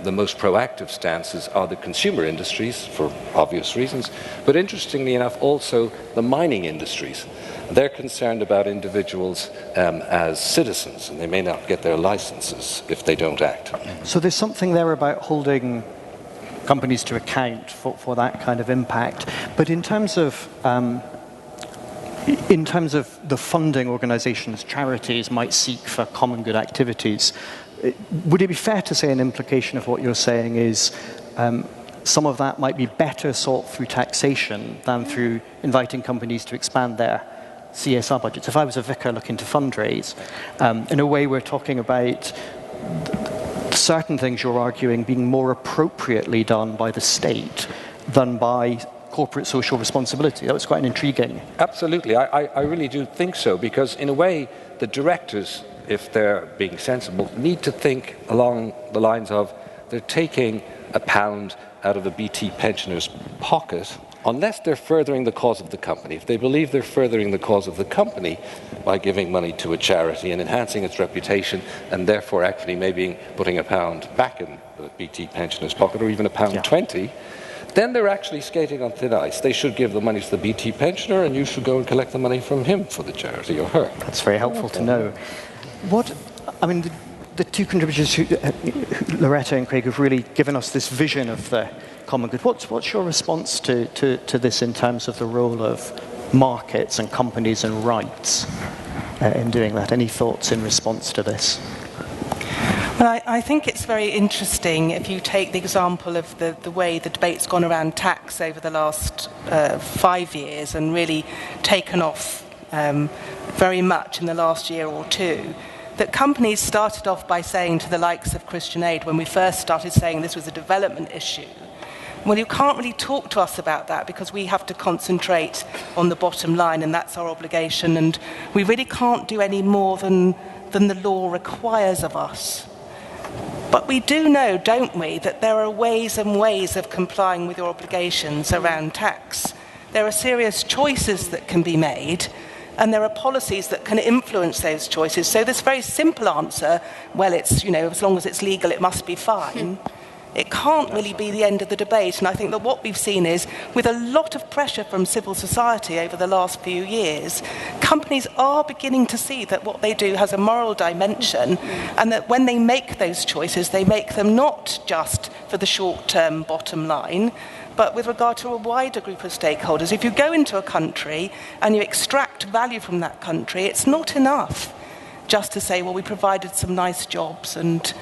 the most proactive stances are the consumer industries, for obvious reasons, but interestingly enough, also the mining industries. They're concerned about individuals as citizens, and they may not get their licenses if they don't act. So there's something there about holding companies to account for that kind of impact. But in terms of the funding organizations, charities might seek for common good activities, would it be fair to say an implication of what you're saying is some of that might be better sought through taxation than through inviting companies to expand their CSR budgets? If I was a vicar looking to fundraise, in a way we're talking about certain things you're arguing being more appropriately done by the state than by corporate social responsibility. That was quite an intriguing. Absolutely. I really do think so, because in a way the directors, if they're being sensible, need to think along the lines of they're taking £1 out of a BT pensioner's pocket unless they're furthering the cause of the company. If they believe they're furthering the cause of the company by giving money to a charity and enhancing its reputation, and therefore actually maybe putting £1 back in the BT pensioner's pocket, or even £1.20, then they're actually skating on thin ice. They should give the money to the BT pensioner, and you should go and collect the money from him for the charity or her. That's very helpful to know. The two contributors, Loretta and Craig, have really given us this vision of the common good. What's your response to this in terms of the role of markets and companies and rights in doing that? Any thoughts in response to this? Well, I think it's very interesting if you take the example of the way the debate's gone around tax over the last 5 years and really taken off very much in the last year or two, that companies started off by saying to the likes of Christian Aid, when we first started saying this was a development issue, well, you can't really talk to us about that because we have to concentrate on the bottom line, and that's our obligation, and we really can't do any more than the law requires of us. But we do know, don't we, that there are ways and ways of complying with your obligations around tax. There are serious choices that can be made and there are policies that can influence those choices. So this very simple answer, well, it's, as long as it's legal, it must be fine. It can't really be the end of the debate. And I think that what we've seen is, with a lot of pressure from civil society over the last few years, companies are beginning to see that what they do has a moral dimension, and that when they make those choices, they make them not just for the short-term bottom line, but with regard to a wider group of stakeholders. If you go into a country and you extract value from that country, it's not enough just to say, well, we provided some nice jobs and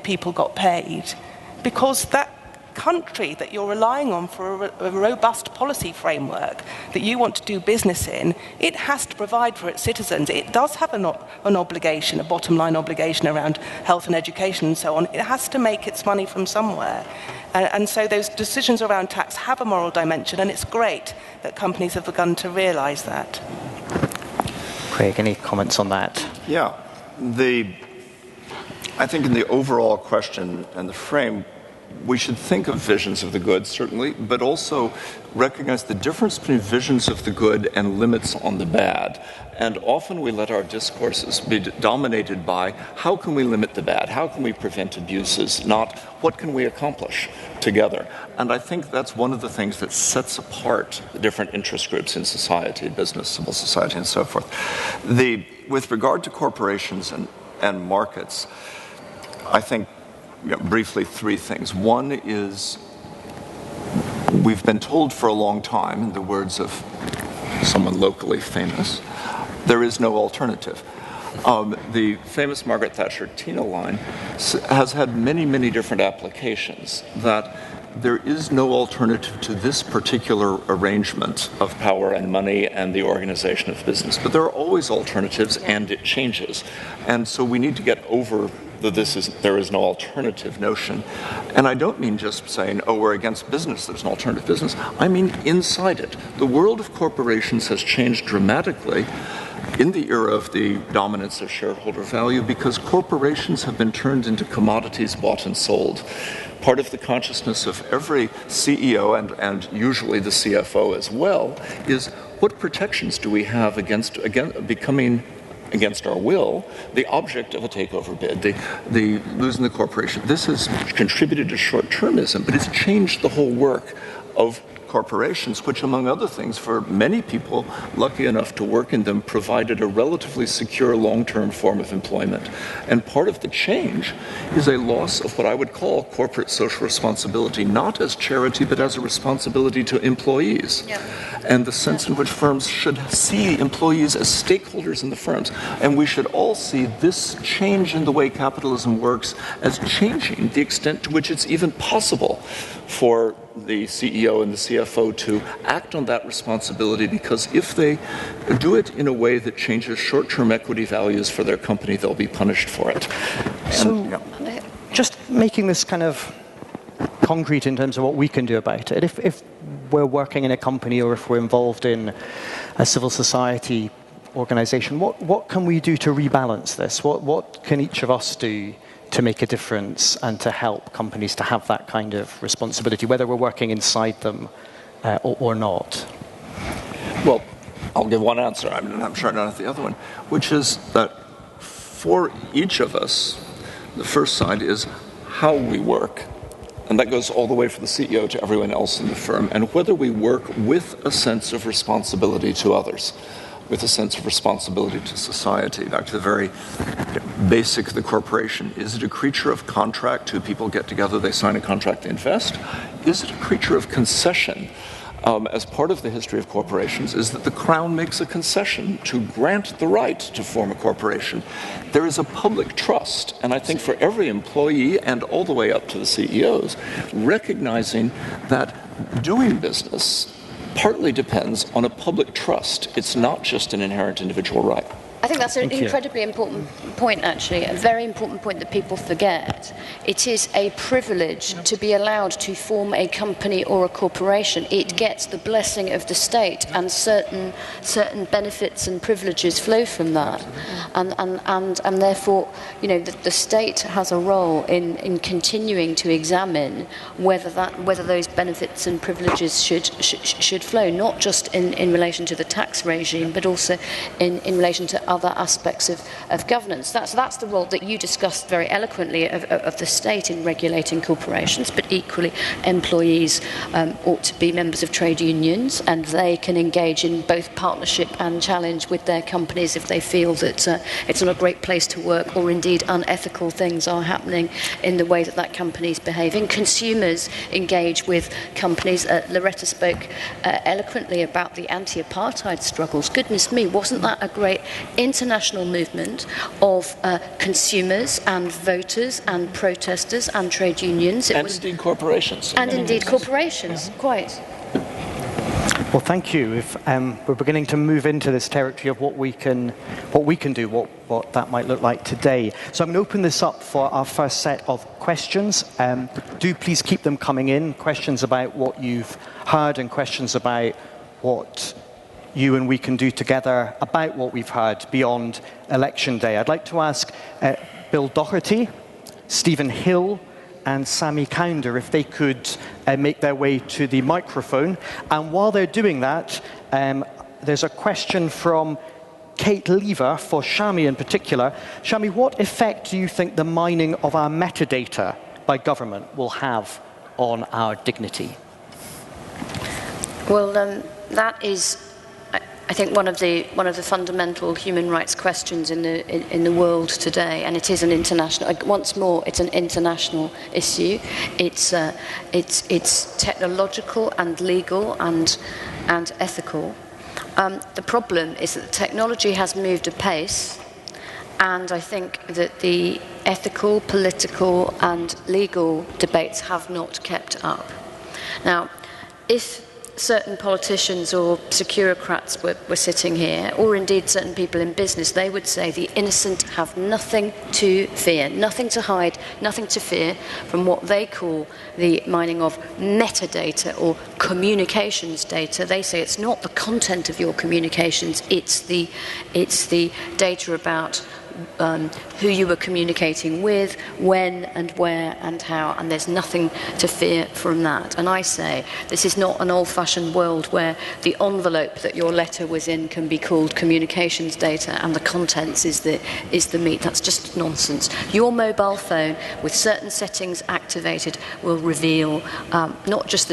people got paid. Because that country that you're relying on for a robust policy framework that you want to do business in, it has to provide for its citizens. It does have an obligation, a bottom line obligation around health and education and so on. It has to make its money from somewhere. And so those decisions around tax have a moral dimension, and it's great that companies have begun to realise that. Craig, any comments on that? Yeah. I think in the overall question and the frame, we should think of visions of the good, certainly, but also recognize the difference between visions of the good and limits on the bad. And often we let our discourses be dominated by how can we limit the bad, how can we prevent abuses, not what can we accomplish together. And I think that's one of the things that sets apart the different interest groups in society, business, civil society, and so forth. With regard to corporations and markets, I think briefly three things. One is, we've been told for a long time, in the words of someone locally famous, there is no alternative. The famous Margaret Thatcher Tina line has had many, many different applications, that there is no alternative to this particular arrangement of power and money and the organization of business. But there are always alternatives, and it changes. And so we need to get over there is no alternative notion. And I don't mean just saying, oh, we're against business, there's an alternative business. I mean inside it. The world of corporations has changed dramatically in the era of the dominance of shareholder value, because corporations have been turned into commodities bought and sold. Part of the consciousness of every CEO, and usually the CFO as well, is what protections do we have against becoming, against our will, the object of a takeover bid, the losing the corporation. This has contributed to short-termism, but it's changed the whole work of corporations, which, among other things, for many people lucky enough to work in them, provided a relatively secure long-term form of employment. And part of the change is a loss of what I would call corporate social responsibility, not as charity, but as a responsibility to employees. Yeah. And the sense in which firms should see employees as stakeholders in the firms. And we should all see this change in the way capitalism works as changing the extent to which it's even possible for the CEO and the CFO to act on that responsibility, because if they do it in a way that changes short-term equity values for their company, they'll be punished for it. Just making this kind of concrete in terms of what we can do about it. If we're working in a company, or if we're involved in a civil society organization, what can we do to rebalance this? What can each of us do to make a difference and to help companies to have that kind of responsibility, whether we're working inside them or not? Well, I'll give one answer. I'm sure I don't have the other one, which is that for each of us, the first side is how we work. And that goes all the way from the CEO to everyone else in the firm, and whether we work with a sense of responsibility to others, with a sense of responsibility to society. Back to the very basic of the corporation. Is it a creature of contract? Two people get together, they sign a contract, they invest? Is it a creature of concession? As part of the history of corporations is that the Crown makes a concession to grant the right to form a corporation. There is a public trust, and I think for every employee and all the way up to the CEOs, recognizing that doing business partly depends on a public trust. It's not just an inherent individual right. I think that's an incredibly important point, actually, a very important point that people forget. It is a privilege to be allowed to form a company or a corporation. It gets the blessing of the state, and certain benefits and privileges flow from that. And therefore, you know, the state has a role in continuing to examine whether those benefits and privileges should flow, not just in relation to the tax regime, but also in relation to other aspects of governance. That's the role that you discussed very eloquently of the state in regulating corporations, but equally employees ought to be members of trade unions, and they can engage in both partnership and challenge with their companies if they feel that it's not a great place to work, or indeed unethical things are happening in the way that company is behaving. Consumers engage with companies. Loretta spoke eloquently about the anti-apartheid struggles. Goodness me, wasn't that a great international movement of consumers and voters and protesters and trade unions? Indeed corporations. And indeed corporations, quite. Well, thank you. If we're beginning to move into this territory of what we can do, what that might look like today. So I'm going to open this up for our first set of questions. Do please keep them coming in. Questions about what you've heard and questions about what you and we can do together about what we've heard beyond Election Day. I'd like to ask Bill Doherty, Stephen Hill, and Shami if they could make their way to the microphone. And while they're doing that, there's a question from Kate Lever for Shami in particular. Shami, what effect do you think the mining of our metadata by government will have on our dignity? Well, that is, I think, one of the fundamental human rights questions in the world today, and it is an international. Once more, it's an international issue. It's technological and legal and ethical. The problem is that the technology has moved apace, and I think that the ethical, political, and legal debates have not kept up. Now, if certain politicians or securocrats were sitting here, or indeed certain people in business, they would say the innocent have nothing to fear, nothing to hide, nothing to fear from what they call the mining of metadata or communications data. They say it's not the content of your communications, it's the data about who you were communicating with, when and where and how, and there's nothing to fear from that. And I say this is not an old-fashioned world where the envelope that your letter was in can be called communications data and the contents is the meat. That's just nonsense. Your mobile phone with certain settings activated will reveal not just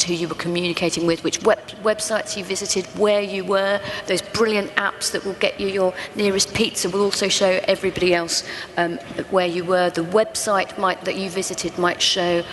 who you were communicating with, which websites you visited, where you were. Those brilliant apps that will get you your nearest pizza will also show everybody else where you were. The website that you visited might show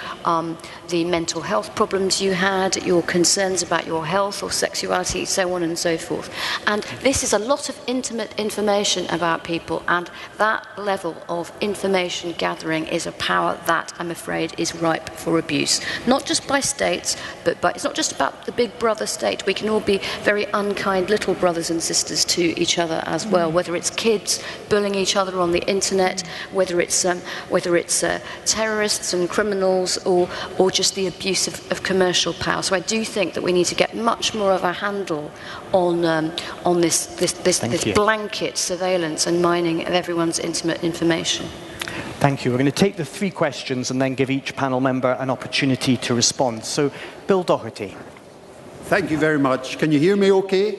the mental health problems you had, your concerns about your health or sexuality, so on and so forth. And this is a lot of intimate information about people, and that level of information gathering is a power that, I'm afraid, is ripe for abuse. Not just by states, but it's not just about the big brother state. We can all be very unkind little brothers and sisters to each other as well, whether it's kids bullying each other on the internet, whether it's terrorists and criminals, or just the abuse of commercial power. So I do think that we need to get much more of a handle on this blanket surveillance and mining of everyone's intimate information. Thank you. We're going to take the 3 questions and then give each panel member an opportunity to respond. So, Bill Doherty. Thank you very much. Can you hear me okay?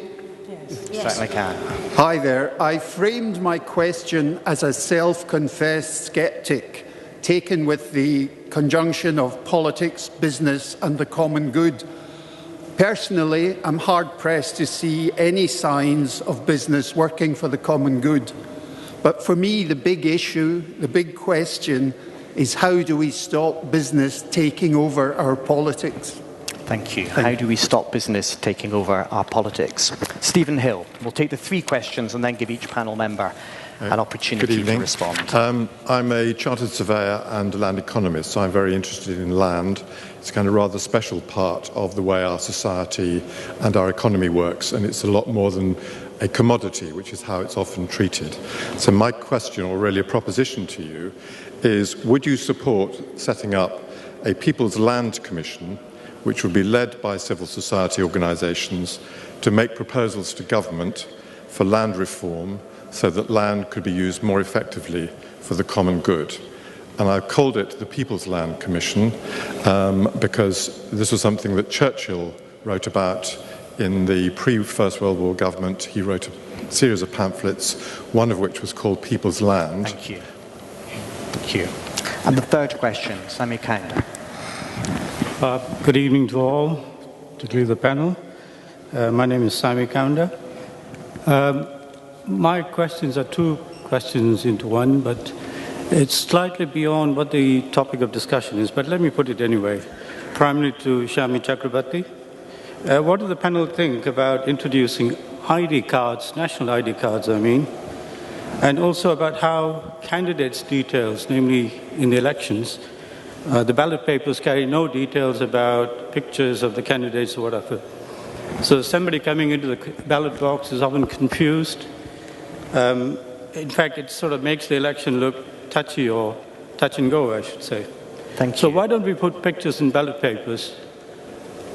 Yes. Certainly can. Hi there. I framed my question as a self-confessed skeptic, taken with the conjunction of politics, business and the common good. Personally, I'm hard-pressed to see any signs of business working for the common good. But for me, the big issue, the big question, is how do we stop business taking over our politics? Thank you. How do we stop business taking over our politics? Stephen Hill. We'll take the 3 questions and then give each panel member an opportunity to respond. I'm a chartered surveyor and a land economist, so I'm very interested in land. It's a kind of rather special part of the way our society and our economy works, and it's a lot more than a commodity, which is how it's often treated. So my question, or really a proposition to you, is would you support setting up a People's Land Commission, which would be led by civil society organisations, to make proposals to government for land reform so that land could be used more effectively for the common good? And I called it the People's Land Commission because this was something that Churchill wrote about in the pre-First World War government. He wrote a series of pamphlets, one of which was called People's Land. Thank you. Thank you. And the third question, Shami Kaunda. Good evening to all, particularly the panel. My name is Shami Kaunda. My questions are two questions into one, but it's slightly beyond what the topic of discussion is, but let me put it anyway. Primarily to Shami Chakrabarti. What does the panel think about introducing ID cards, national ID cards, and also about how candidates' details, namely in the elections, the ballot papers carry no details about pictures of the candidates or whatever. So somebody coming into the ballot box is often confused. In fact, it sort of makes the election look touchy or touch and go, I should say. Thank you. So why don't we put pictures in ballot papers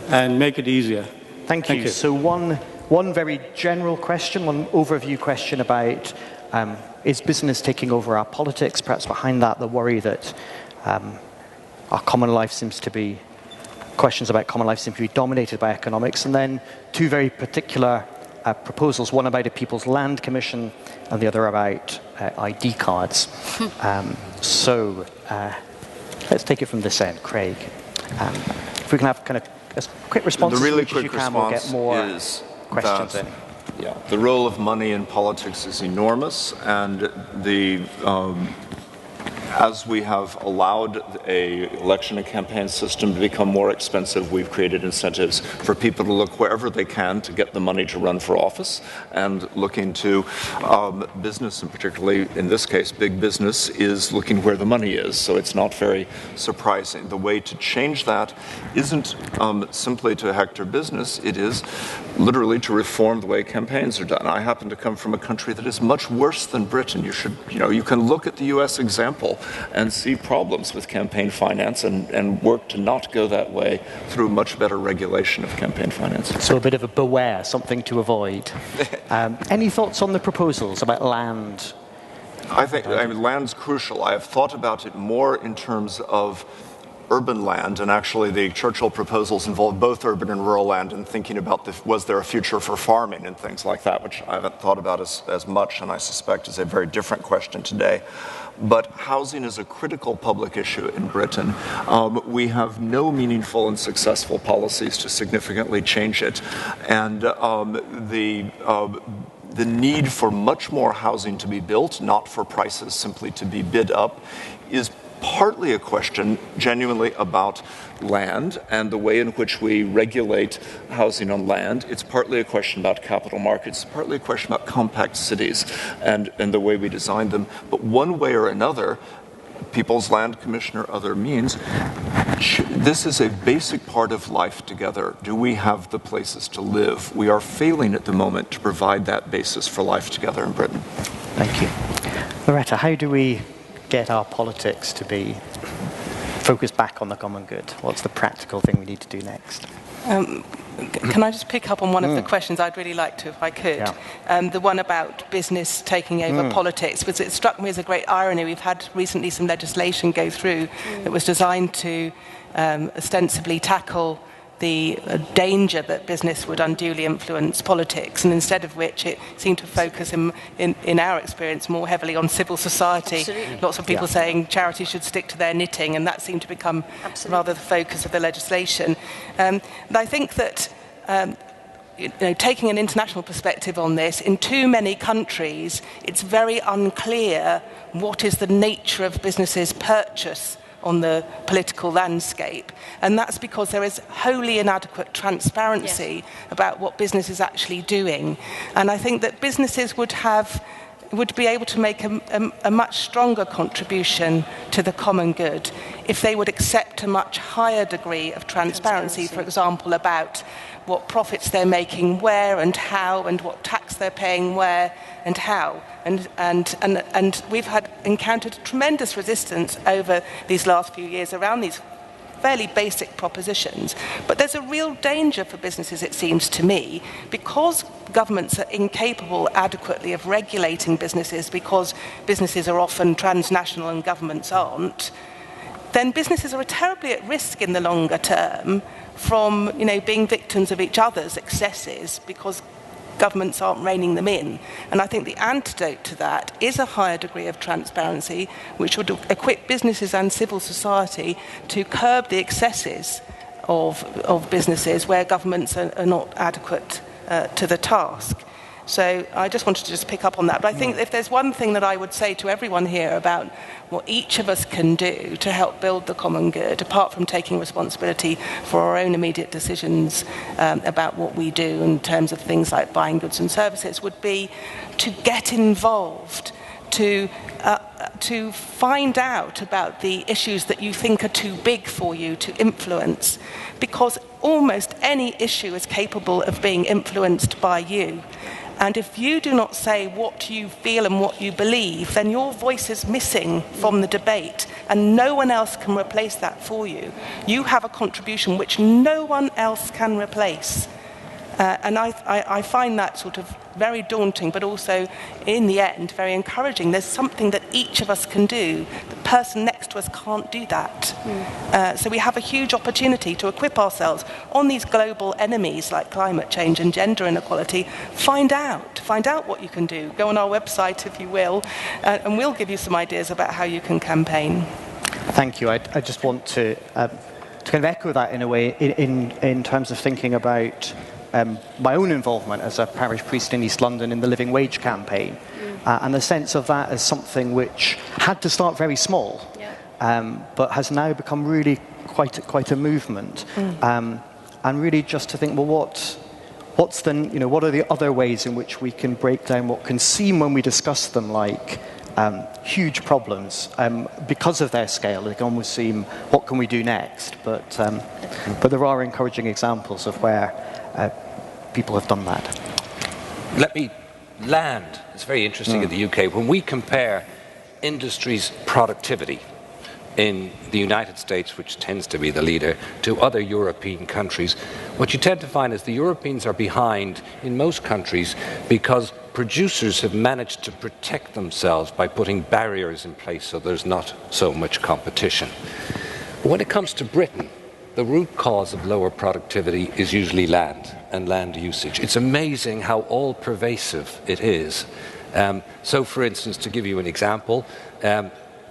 and make it easier? Thank you. So one very general question, one overview question about is business taking over our politics? Perhaps behind that, the worry that our common life seems to be, questions about common life seem to be dominated by economics. And then two very particular proposals, one about a People's Land Commission and the other about ID cards. So let's take it from this end, Craig. If we can have kind of a quick response, the really as quick you can, response we'll get more is questions that, in. Yeah, the role of money in politics is enormous, and as we have allowed a election and campaign system to become more expensive, we've created incentives for people to look wherever they can to get the money to run for office, and looking to business, and particularly in this case, big business is looking where the money is. So it's not very surprising. The way to change that isn't simply to hector business, it is literally to reform the way campaigns are done. I happen to come from a country that is much worse than Britain. You can look at the US example and see problems with campaign finance and work to not go that way through much better regulation of campaign finance. So a bit of a beware, something to avoid. Any thoughts on the proposals about land? I think land's crucial. I have thought about it more in terms of urban land, and actually the Churchill proposals involve both urban and rural land, and thinking about was there a future for farming and things like that, which I haven't thought about as much, and I suspect is a very different question today. But housing is a critical public issue in Britain. We have no meaningful and successful policies to significantly change it, and the need for much more housing to be built, not for prices simply to be bid up, is partly a question genuinely about land and the way in which we regulate housing on land. It's partly a question about capital markets, it's partly a question about compact cities and the way we design them. But one way or another, People's Land Commission or other means, this is a basic part of life together. Do we have the places to live? We are failing at the moment to provide that basis for life together in Britain. Thank you. Loretta, how do we get our politics to be focused back on the common good? What's the practical thing we need to do next? Can I just pick up on one of the questions? I'd really like to, if I could. Yeah. The one about business taking over politics, because it struck me as a great irony. We've had recently some legislation go through that was designed to ostensibly tackle the danger that business would unduly influence politics, and instead of which it seemed to focus in our experience more heavily on civil society. Absolutely. Lots of people saying charities should stick to their knitting, and that seemed to become rather the focus of the legislation. And I think that taking an international perspective on this, in too many countries it's very unclear what is the nature of businesses' purchase on the political landscape, and that's because there is wholly inadequate transparency about what business is actually doing. And I think that businesses would be able to make a much stronger contribution to the common good if they would accept a much higher degree of transparency, for example, about what profits they're making, where and how, and what tax they're paying, where and how. And we've encountered tremendous resistance over these last few years around these fairly basic propositions. But there's a real danger for businesses, it seems to me, because governments are incapable adequately of regulating businesses, because businesses are often transnational and governments aren't, then businesses are terribly at risk in the longer term from being victims of each other's excesses because governments aren't reining them in. And I think the antidote to that is a higher degree of transparency, which would equip businesses and civil society to curb the excesses of businesses where governments are not adequate to the task. So I just wanted to just pick up on that. But I think if there's one thing that I would say to everyone here about what each of us can do to help build the common good, apart from taking responsibility for our own immediate decisions about what we do in terms of things like buying goods and services, would be to get involved, to find out about the issues that you think are too big for you to influence, because almost any issue is capable of being influenced by you. And if you do not say what you feel and what you believe, then your voice is missing from the debate, and no one else can replace that for you. You have a contribution which no one else can replace. And I find that sort of very daunting, but also, in the end, very encouraging. There's something that each of us can do. The person next to us can't do that. So we have a huge opportunity to equip ourselves on these global enemies like climate change and gender inequality. Find out what you can do. Go on our website, if you will, and we'll give you some ideas about how you can campaign. Thank you. I just want to kind of echo that in a way in terms of thinking about my own involvement as a parish priest in East London in the Living Wage campaign, and the sense of that as something which had to start very small, but has now become really quite a movement, and really just to think, well, what are the other ways in which we can break down what can seem, when we discuss them, like huge problems because of their scale. They can almost seem, what can we do next? But there are encouraging examples of where people have done that. Land is very interesting in the UK. When we compare industry's productivity in the United States, which tends to be the leader, to other European countries, what you tend to find is the Europeans are behind in most countries because producers have managed to protect themselves by putting barriers in place so there's not so much competition. But when it comes to Britain, the root cause of lower productivity is usually land and land usage. It's amazing how all-pervasive it is. So, for instance, to give you an example,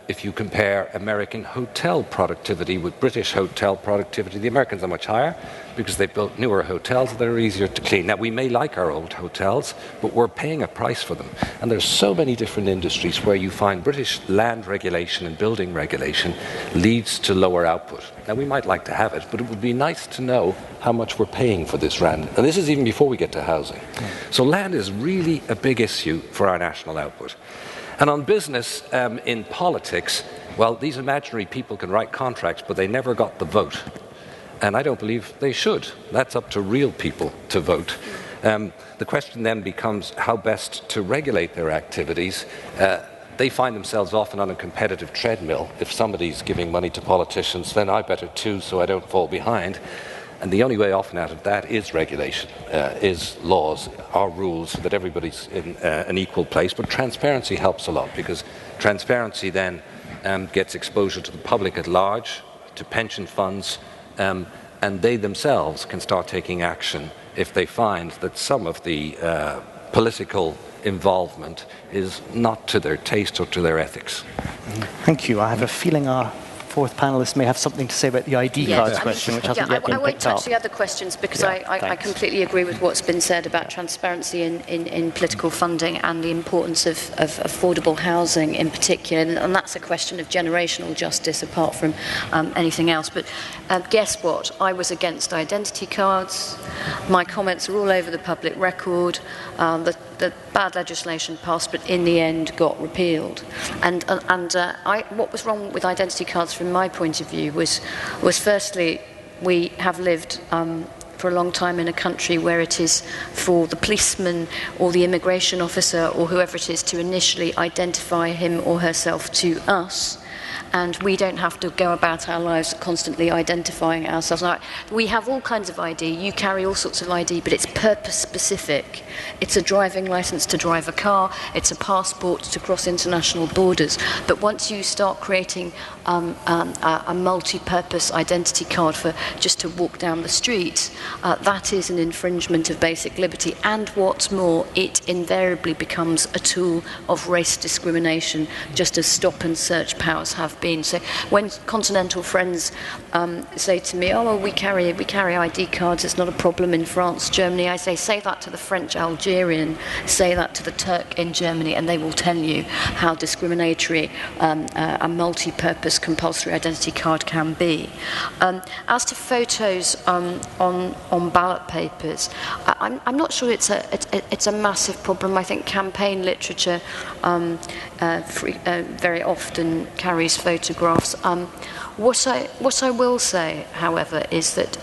if you compare American hotel productivity with British hotel productivity, the Americans are much higher because they've built newer hotels that are easier to clean. Now, we may like our old hotels, but we're paying a price for them. And there's so many different industries where you find British land regulation and building regulation leads to lower output. Now, we might like to have it, but it would be nice to know how much we're paying for this land. And this is even before we get to housing. So land is really a big issue for our national output. And on business, in politics, well, these imaginary people can write contracts, but they never got the vote. And I don't believe they should. That's up to real people to vote. The question then becomes how best to regulate their activities. They find themselves often on a competitive treadmill. If somebody's giving money to politicians, then I better too, so I don't fall behind. And the only way often out of that is regulation, is laws, are rules, so that everybody's in an equal place. But transparency helps a lot, because transparency then gets exposure to the public at large, to pension funds, and they themselves can start taking action if they find that some of the political involvement is not to their taste or to their ethics. Thank you. I have a feeling our fourth panelist may have something to say about the ID cards question, which hasn't yet been picked up. I won't touch the other questions because I completely agree with what's been said about transparency in political funding and the importance of affordable housing in particular, and that's a question of generational justice apart from anything else. But guess what? I was against identity cards. My comments are all over the public record. The bad legislation passed, but in the end got repealed. And what was wrong with identity cards from my point of view was firstly, we have lived for a long time in a country where it is for the policeman or the immigration officer or whoever it is to initially identify him or herself to us, and we don't have to go about our lives constantly identifying ourselves. Now, we have all kinds of ID, you carry all sorts of ID, but it's purpose-specific. It's a driving licence to drive a car, it's a passport to cross international borders. But once you start creating a multi-purpose identity card for just to walk down the street, that is an infringement of basic liberty. And what's more, it invariably becomes a tool of race discrimination, just as stop and search powers have been. So when continental friends say to me, oh, well, we carry ID cards, it's not a problem in France, Germany, I say that to the French Algerian, say that to the Turk in Germany, and they will tell you how discriminatory a multi-purpose compulsory identity card can be. As to photos on ballot papers, I'm not sure it's a massive problem. I think campaign literature very often carries photographs. What I will say, however, is that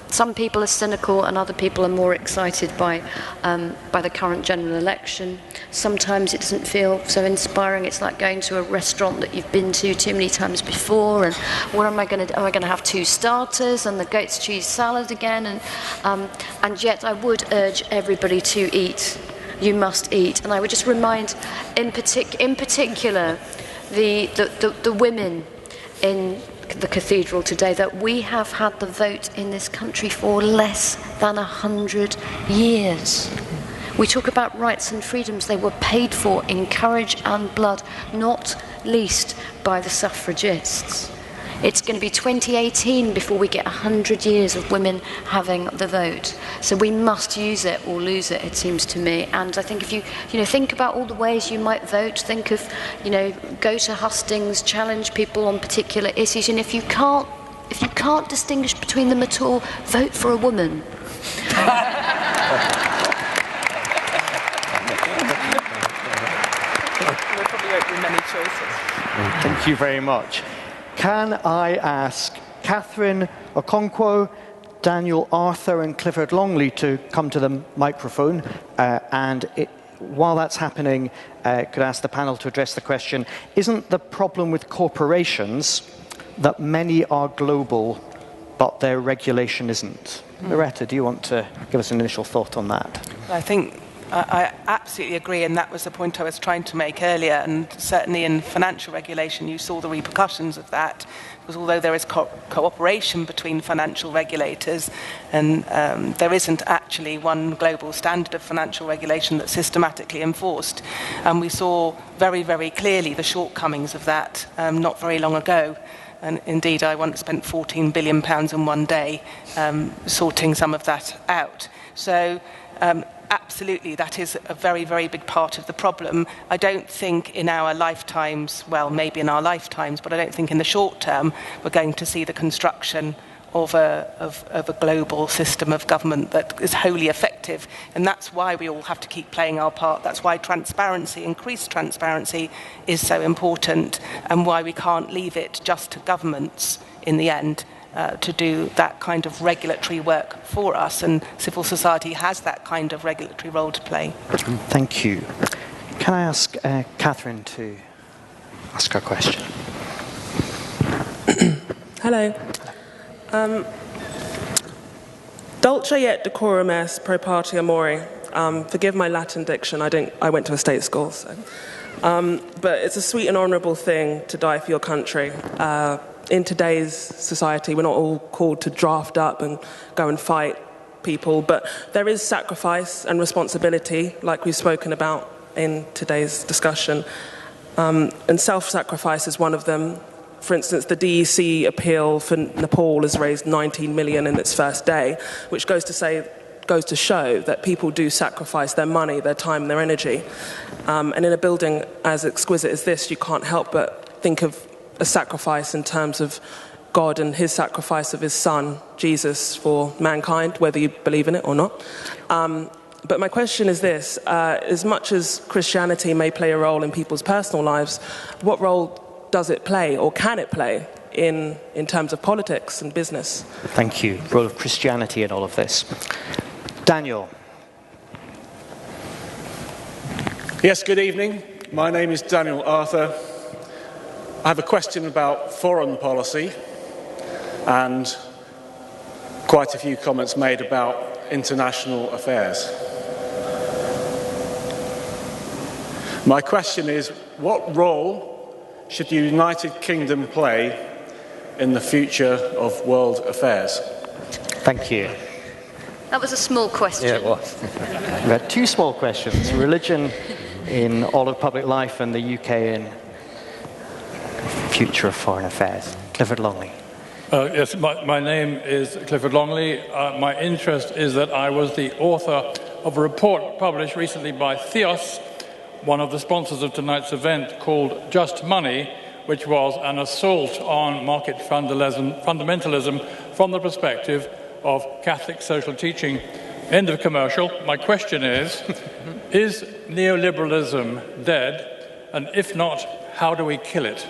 some people are cynical and other people are more excited by the current general election. Sometimes it doesn't feel so inspiring. It's like going to a restaurant that you've been to too many times before, and what am I going to do? Am I going to have 2 starters and the goat's cheese salad again? And yet I would urge everybody to eat. You must eat. And I would just remind, in particular, the women in the Cathedral today, that we have had the vote in this country for less than 100 years. We talk about rights and freedoms. They were paid for in courage and blood, not least by the suffragists. It's going to be 2018 before we get 100 years of women having the vote. So we must use it or lose it, it seems to me. And I think if you think about all the ways you might vote, think of, go to hustings, challenge people on particular issues, and if you can't distinguish between them at all, vote for a woman. There probably won't be many choices. Thank you very much. Can I ask Catherine Okonkwo, Daniel Arthur and Clifford Longley to come to the microphone, while that's happening, could I ask the panel to address the question, isn't the problem with corporations that many are global but their regulation isn't? Loretta, do you want to give us an initial thought on that? I think I absolutely agree, and that was the point I was trying to make earlier, and certainly in financial regulation you saw the repercussions of that, because although there is cooperation between financial regulators, and there isn't actually one global standard of financial regulation that's systematically enforced, and we saw very, very clearly the shortcomings of that not very long ago. And indeed, I once spent £14 billion in one day sorting some of that out. So absolutely, that is a very, very big part of the problem. I don't think in our lifetimes, well, maybe in our lifetimes, but I don't think in the short term we're going to see the construction of a global system of government that is wholly effective. And that's why we all have to keep playing our part. That's why transparency, increased transparency, is so important, and why we can't leave it just to governments in the end to do that kind of regulatory work for us. And civil society has that kind of regulatory role to play. Thank you. Can I ask Catherine to ask her question? Hello. Dulce et decorum est pro patria mori. Forgive my Latin diction. I went to a state school, so. But it's a sweet and honourable thing to die for your country. In today's society, we're not all called to draft up and go and fight people, but there is sacrifice and responsibility, like we've spoken about in today's discussion, and self-sacrifice is one of them. For instance, the DEC appeal for Nepal has raised 19 million in its first day, which goes to show that people do sacrifice their money, their time, their energy. And in a building as exquisite as this, you can't help but think of a sacrifice in terms of God and his sacrifice of his son, Jesus, for mankind, whether you believe in it or not. But my question is this, as much as Christianity may play a role in people's personal lives, what role does it play, or can it play, in terms of politics and business. Thank you. Role of Christianity in all of this. Daniel. Yes, good evening. My name is Daniel Arthur. I have a question about foreign policy and quite a few comments made about international affairs. My question is, what role should the United Kingdom play in the future of world affairs? Thank you. That was a small question. Yeah, it was. We had two small questions. Religion in all of public life and the UK in future of foreign affairs. Clifford Longley. Yes, my name is Clifford Longley. My interest is that I was the author of a report published recently by Theos, one of the sponsors of tonight's event, called Just Money, which was an assault on market fundamentalism from the perspective of Catholic social teaching. End of commercial. My question is neoliberalism dead? And if not, how do we kill it?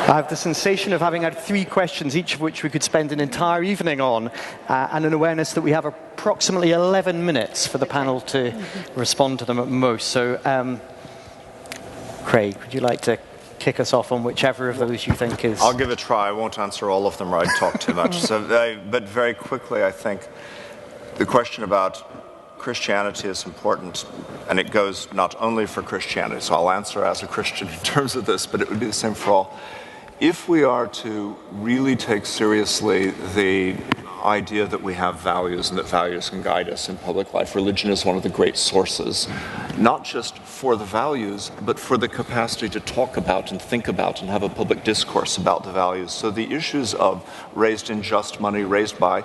I have the sensation of having had three questions, each of which we could spend an entire evening on, and an awareness that we have approximately 11 minutes for the panel to respond to them at most. So, Craig, would you like to kick us off on whichever of those you think is... I'll give it a try. I won't answer all of them or I'd talk too much. But very quickly, I think the question about Christianity is important, and it goes not only for Christianity, so I'll answer as a Christian in terms of this, but it would be the same for all. If we are to really take seriously the idea that we have values and that values can guide us in public life, religion is one of the great sources, not just for the values, but for the capacity to talk about and think about and have a public discourse about the values. So the issues of raised in Just Money, raised by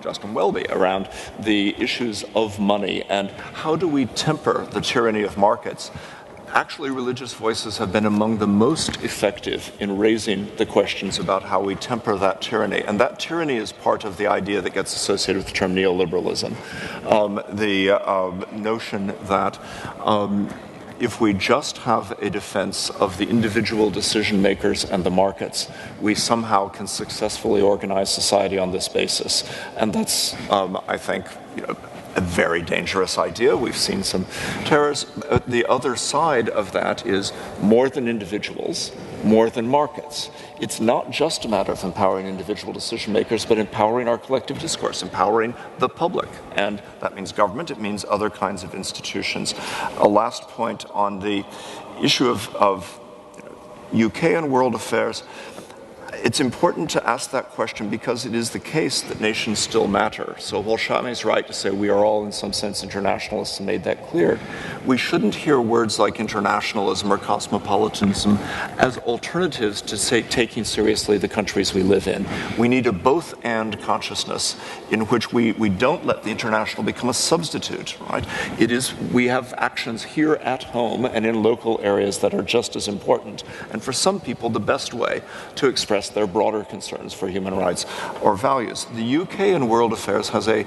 Justin Welby, around the issues of money and how do we temper the tyranny of markets. Actually, religious voices have been among the most effective in raising the questions about how we temper that tyranny. And that tyranny is part of the idea that gets associated with the term neoliberalism. The notion that if we just have a defense of the individual decision makers and the markets, we somehow can successfully organize society on this basis. And that's, I think, a very dangerous idea. We've seen some terrors. The other side of that is more than individuals, more than markets. It's not just a matter of empowering individual decision makers, but empowering our collective discourse, empowering the public. And that means government, it means other kinds of institutions. A last point on the issue of UK and world affairs. It's important to ask that question because it is the case that nations still matter. So while Shami is right to say we are all in some sense internationalists and made that clear, we shouldn't hear words like internationalism or cosmopolitanism as alternatives to say taking seriously the countries we live in. We need a both-and consciousness in which we don't let the international become a substitute, right? It is, we have actions here at home and in local areas that are just as important. And for some people, the best way to express their broader concerns for human rights or values. The UK in world affairs has a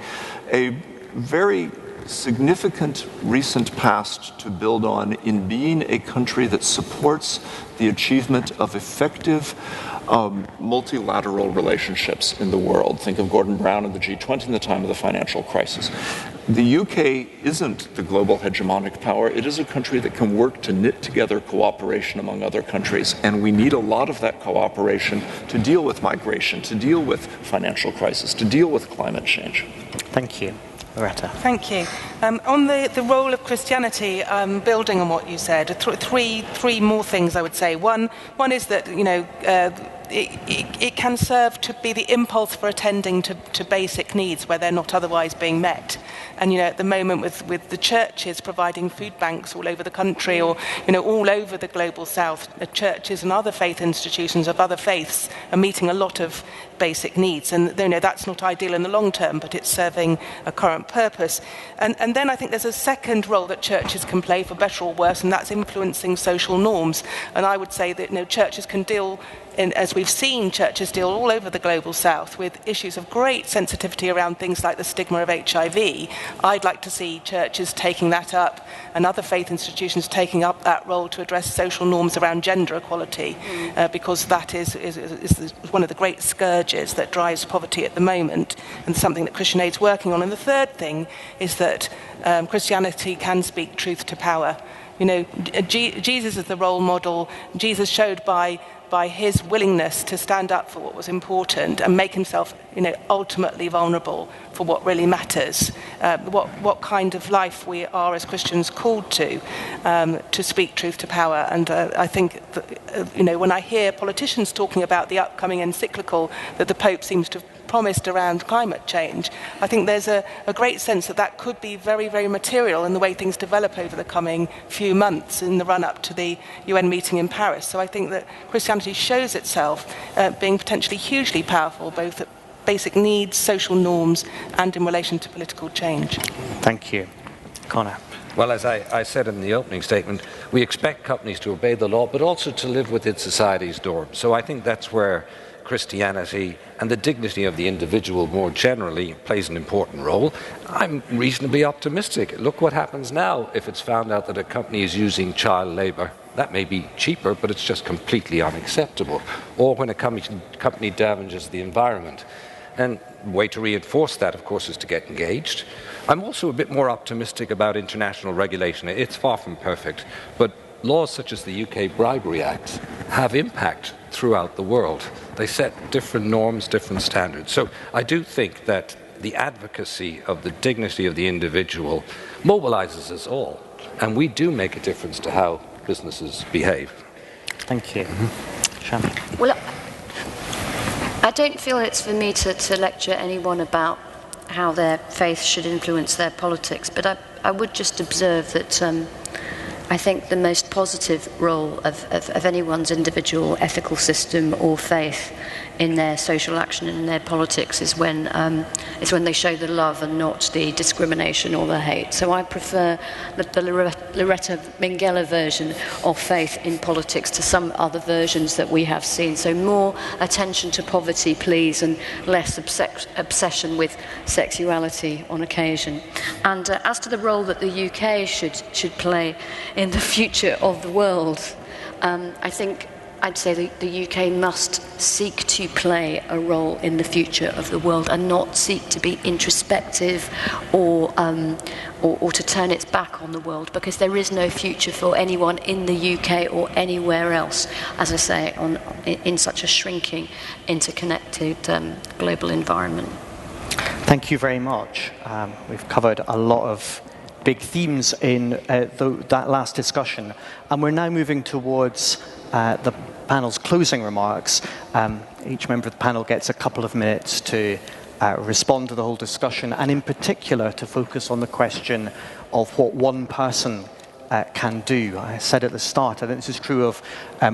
very significant recent past to build on in being a country that supports the achievement of effective multilateral relationships in the world. Think of Gordon Brown and the G20 in the time of the financial crisis. The UK isn't the global hegemonic power. It is a country that can work to knit together cooperation among other countries, and we need a lot of that cooperation to deal with migration, to deal with financial crisis, to deal with climate change. Thank you. Loretta. Thank you. On the role of Christianity, building on what you said, three more things I would say. One is that, it can serve to be the impulse for attending to basic needs where they're not otherwise being met. And, at the moment with the churches providing food banks all over the country or, all over the global south, the churches and other faith institutions of other faiths are meeting a lot of basic needs. And, that's not ideal in the long term, but it's serving a current purpose. And then I think there's a second role that churches can play, for better or worse, and that's influencing social norms. And I would say that, churches can deal as we've seen churches deal all over the global south with issues of great sensitivity around things like the stigma of HIV, I'd like to see churches taking that up and other faith institutions taking up that role to address social norms around gender equality, because that is one of the great scourges that drives poverty at the moment, and something that Christian Aid's working on. And the third thing is that Christianity can speak truth to power. You know, Jesus is the role model. Jesus showed by his willingness to stand up for what was important and make himself, you know, ultimately vulnerable for what really matters, what kind of life we are as Christians called to speak truth to power. And I think that, you know, when I hear politicians talking about the upcoming encyclical that the Pope seems to have promised around climate change, I think there's a great sense that that could be very, very material in the way things develop over the coming few months in the run-up to the UN meeting in Paris. So I think that Christianity shows itself being potentially hugely powerful, both at basic needs, social norms, and in relation to political change. Thank you. Conor. Well, as I said in the opening statement, we expect companies to obey the law, but also to live within society's norms. So I think that's where Christianity and the dignity of the individual more generally plays an important role. I'm reasonably optimistic. Look what happens now if it's found out that a company is using child labour. That may be cheaper, but it's just completely unacceptable. Or when a company damages the environment. And the way to reinforce that, of course, is to get engaged. I'm also a bit more optimistic about international regulation. It's far from perfect, but laws such as the UK Bribery Acts have impact throughout the world. They set different norms, different standards. So I do think that the advocacy of the dignity of the individual mobilizes us all, and we do make a difference to how businesses behave. Thank you. Shami. Well, I don't feel it's for me to lecture anyone about how their faith should influence their politics, but I would just observe that I think the most positive role of anyone's individual ethical system or faith in their social action and in their politics is when they show the love and not the discrimination or the hate. So I prefer the Loretta Minghella version of faith in politics to some other versions that we have seen. So more attention to poverty, please, and less obsession with sexuality on occasion. And as to the role that the UK should play in the future of the world, I think I'd say the UK must seek to play a role in the future of the world and not seek to be introspective or to turn its back on the world, because there is no future for anyone in the UK or anywhere else, as I say, in such a shrinking, interconnected global environment. Thank you very much. We've covered a lot of big themes in that last discussion, and we're now moving towards the panel's closing remarks. Each member of the panel gets a couple of minutes to respond to the whole discussion, and in particular to focus on the question of what one person can do. I said at the start, I think this is true of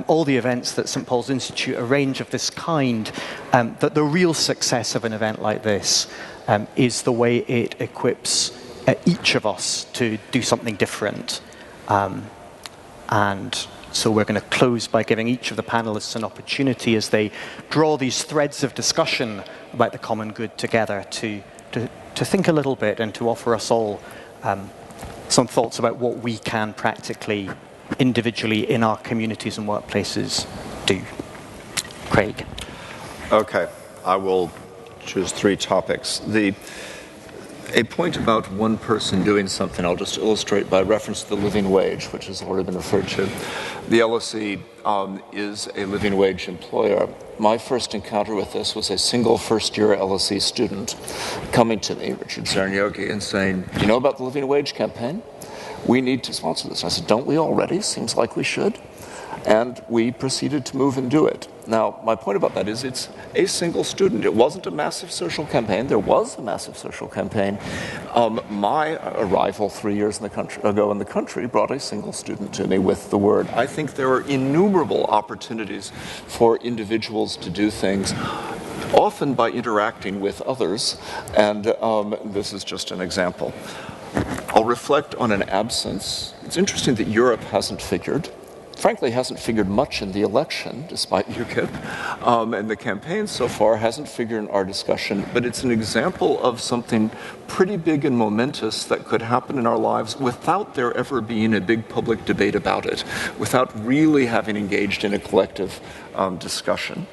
all the events that St. Paul's Institute arrange of this kind, that the real success of an event like this is the way it equips each of us to do something different. And so we're going to close by giving each of the panelists an opportunity as they draw these threads of discussion about the common good together to think a little bit and to offer us all some thoughts about what we can practically, individually, in our communities and workplaces do. Craig. Okay, I will choose 3 topics. A point about one person doing something, I'll just illustrate by reference to the living wage, which has already been referred to. The LSE is a living wage employer. My first encounter with this was a single first-year LSE student coming to me, Richard Sarnyogi, and saying, "Do you know about the living wage campaign? We need to sponsor this." I said, "Don't we already? Seems like we should." And we proceeded to move and do it. Now, my point about that is it's a single student. It wasn't a massive social campaign. There was a massive social campaign. My arrival 3 years ago in the country brought a single student to me with the word. I think there are innumerable opportunities for individuals to do things, often by interacting with others, and this is just an example. I'll reflect on an absence. It's interesting that Europe hasn't figured. frankly hasn't figured much in the election, despite UKIP, and the campaign so far hasn't figured in our discussion, but it's an example of something pretty big and momentous that could happen in our lives without there ever being a big public debate about it, without really having engaged in a collective discussion.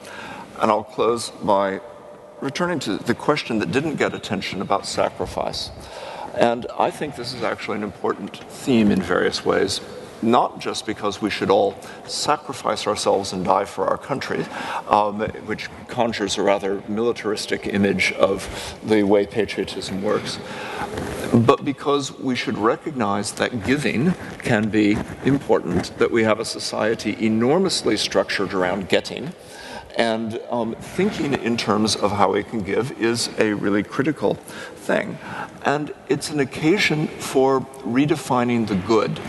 And I'll close by returning to the question that didn't get attention about sacrifice. And I think this is actually an important theme in various ways, not just because we should all sacrifice ourselves and die for our country, which conjures a rather militaristic image of the way patriotism works, but because we should recognize that giving can be important, that we have a society enormously structured around getting, and thinking in terms of how we can give is a really critical thing. And it's an occasion for redefining the good.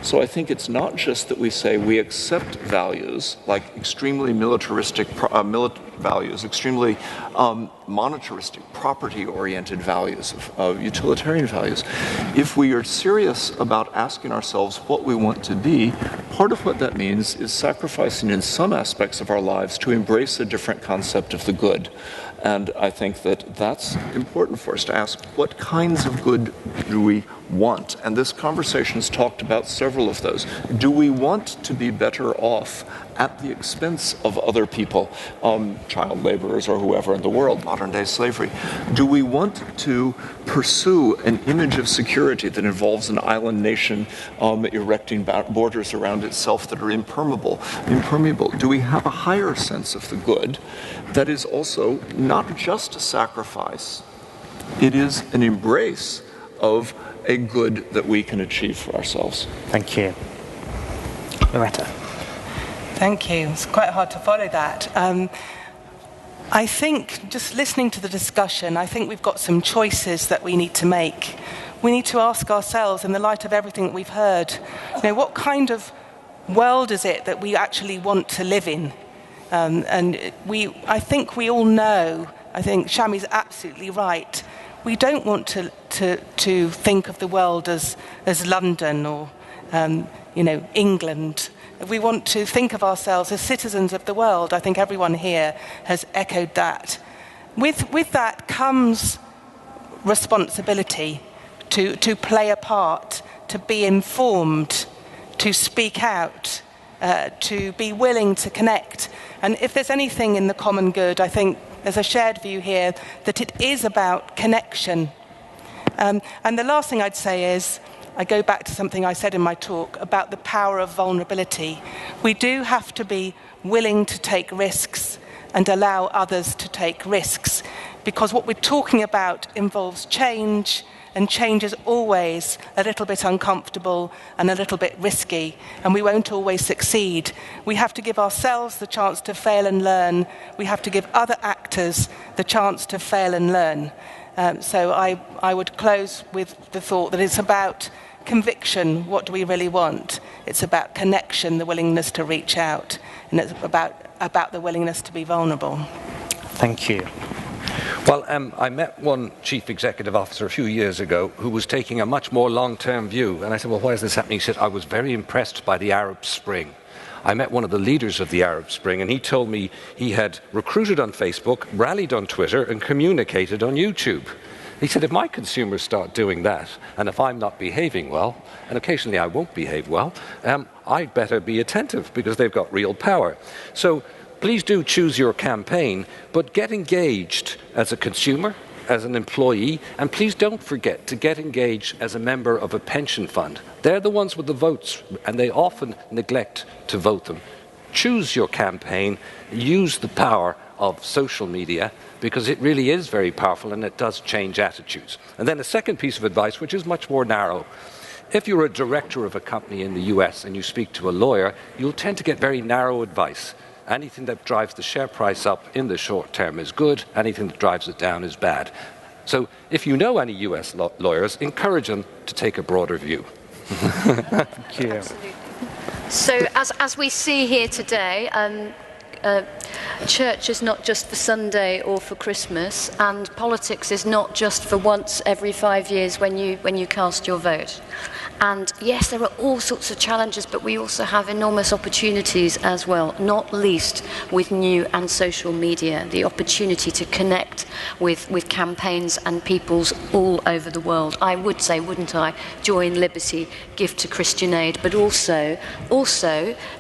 So I think it's not just that we say we accept values like extremely militaristic values, extremely monetaristic, property-oriented values, utilitarian values. If we are serious about asking ourselves what we want to be, part of what that means is sacrificing in some aspects of our lives to embrace a different concept of the good. And I think that that's important for us to ask, what kinds of good do we want? And this conversation's talked about several of those. Do we want to be better off at the expense of other people, child laborers or whoever in the world, modern-day slavery? Do we want to pursue an image of security that involves an island nation erecting borders around itself that are impermeable? Do we have a higher sense of the good that is also not just a sacrifice? It is an embrace of a good that we can achieve for ourselves. Thank you. Loretta. Thank you. It's quite hard to follow that. I think, just listening to the discussion, I think we've got some choices that we need to make. We need to ask ourselves, in the light of everything that we've heard, what kind of world is it that we actually want to live in? I think we all know, I think Shami's absolutely right, we don't want to think of the world as London or England. We want to think of ourselves as citizens of the world. I think everyone here has echoed that. With that comes responsibility to play a part, to be informed, to speak out, to be willing to connect. And if there's anything in the common good, I think there's a shared view here that it is about connection. And the last thing I'd say is, I go back to something I said in my talk about the power of vulnerability. We do have to be willing to take risks and allow others to take risks, because what we're talking about involves change, and change is always a little bit uncomfortable and a little bit risky, and we won't always succeed. We have to give ourselves the chance to fail and learn. We have to give other actors the chance to fail and learn. So I would close with the thought that it's about conviction. What do we really want? It's about connection, the willingness to reach out, and it's about the willingness to be vulnerable. Thank you. Well, I met one chief executive officer a few years ago who was taking a much more long-term view. And I said, well, why is this happening? He said, I was very impressed by the Arab Spring. I met one of the leaders of the Arab Spring, and he told me he had recruited on Facebook, rallied on Twitter, and communicated on YouTube. He said, if my consumers start doing that, and if I'm not behaving well, and occasionally I won't behave well, I'd better be attentive, because they've got real power. So please do choose your campaign, but get engaged as a consumer, as an employee, and please don't forget to get engaged as a member of a pension fund. They're the ones with the votes, and they often neglect to vote them. Choose your campaign, use the power of social media, because it really is very powerful and it does change attitudes. And then a second piece of advice, which is much more narrow. If you're a director of a company in the US and you speak to a lawyer, you'll tend to get very narrow advice. Anything that drives the share price up in the short term is good. Anything that drives it down is bad. So if you know any US lawyers, encourage them to take a broader view. Thank you. Absolutely. So as we see here today, church is not just for Sunday or for Christmas, and politics is not just for once every 5 years when you cast your vote. And yes, there are all sorts of challenges, but we also have enormous opportunities as well, not least with new and social media, the opportunity to connect with campaigns and peoples all over the world. I would say, wouldn't I, join Liberty, give to Christian Aid, but also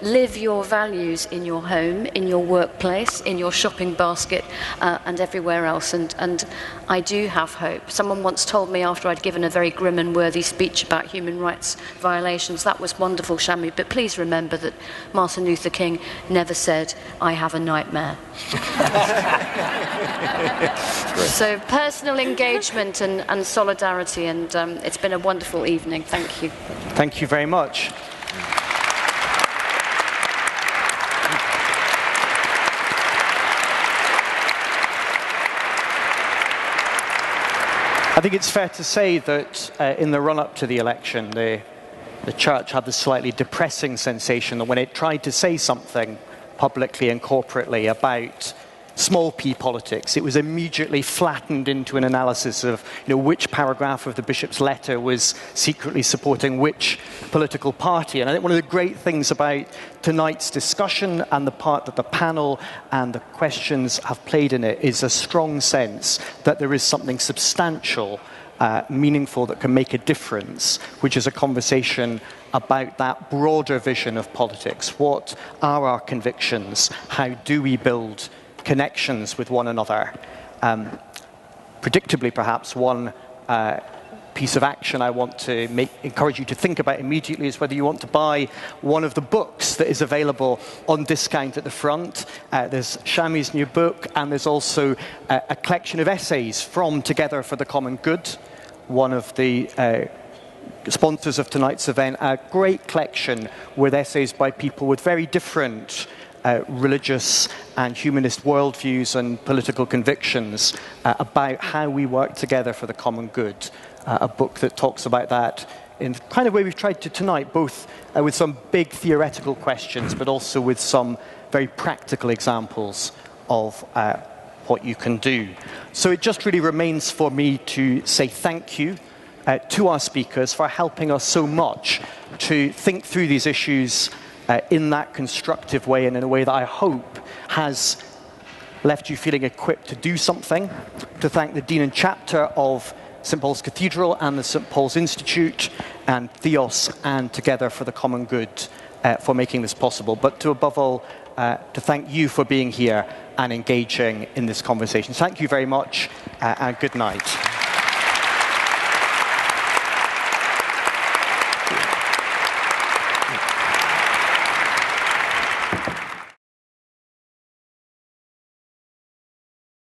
live your values in your home, in your workplace, in your shopping basket, and everywhere else. And I do have hope. Someone once told me after I'd given a very grim and worthy speech about human rights violations, that was wonderful, Shami, but please remember that Martin Luther King never said, I have a nightmare. So personal engagement and solidarity, and it's been a wonderful evening. Thank you. Thank you very much. I think it's fair to say that in the run-up to the election, the church had the slightly depressing sensation that when it tried to say something publicly and corporately about small p politics, it was immediately flattened into an analysis of which paragraph of the bishop's letter was secretly supporting which political party. And I think one of the great things about tonight's discussion and the part that the panel and the questions have played in it is a strong sense that there is something substantial, meaningful, that can make a difference, which is a conversation about that broader vision of politics. What are our convictions? How do we build connections with one another? Predictably, perhaps, one piece of action I want to encourage you to think about immediately is whether you want to buy one of the books that is available on discount at the front. There's Shami's new book, and there's also a collection of essays from Together for the Common Good, one of the sponsors of tonight's event, a great collection with essays by people with very different religious and humanist worldviews and political convictions about how we work together for the common good. A book that talks about that in the kind of way we've tried to tonight, both with some big theoretical questions, but also with some very practical examples of what you can do. So it just really remains for me to say thank you to our speakers for helping us so much to think through these issues in that constructive way, and in a way that I hope has left you feeling equipped to do something. To thank the Dean and Chapter of St Paul's Cathedral and the St Paul's Institute and Theos and Together for the Common Good for making this possible. But to above all, to thank you for being here and engaging in this conversation. Thank you very much, and good night.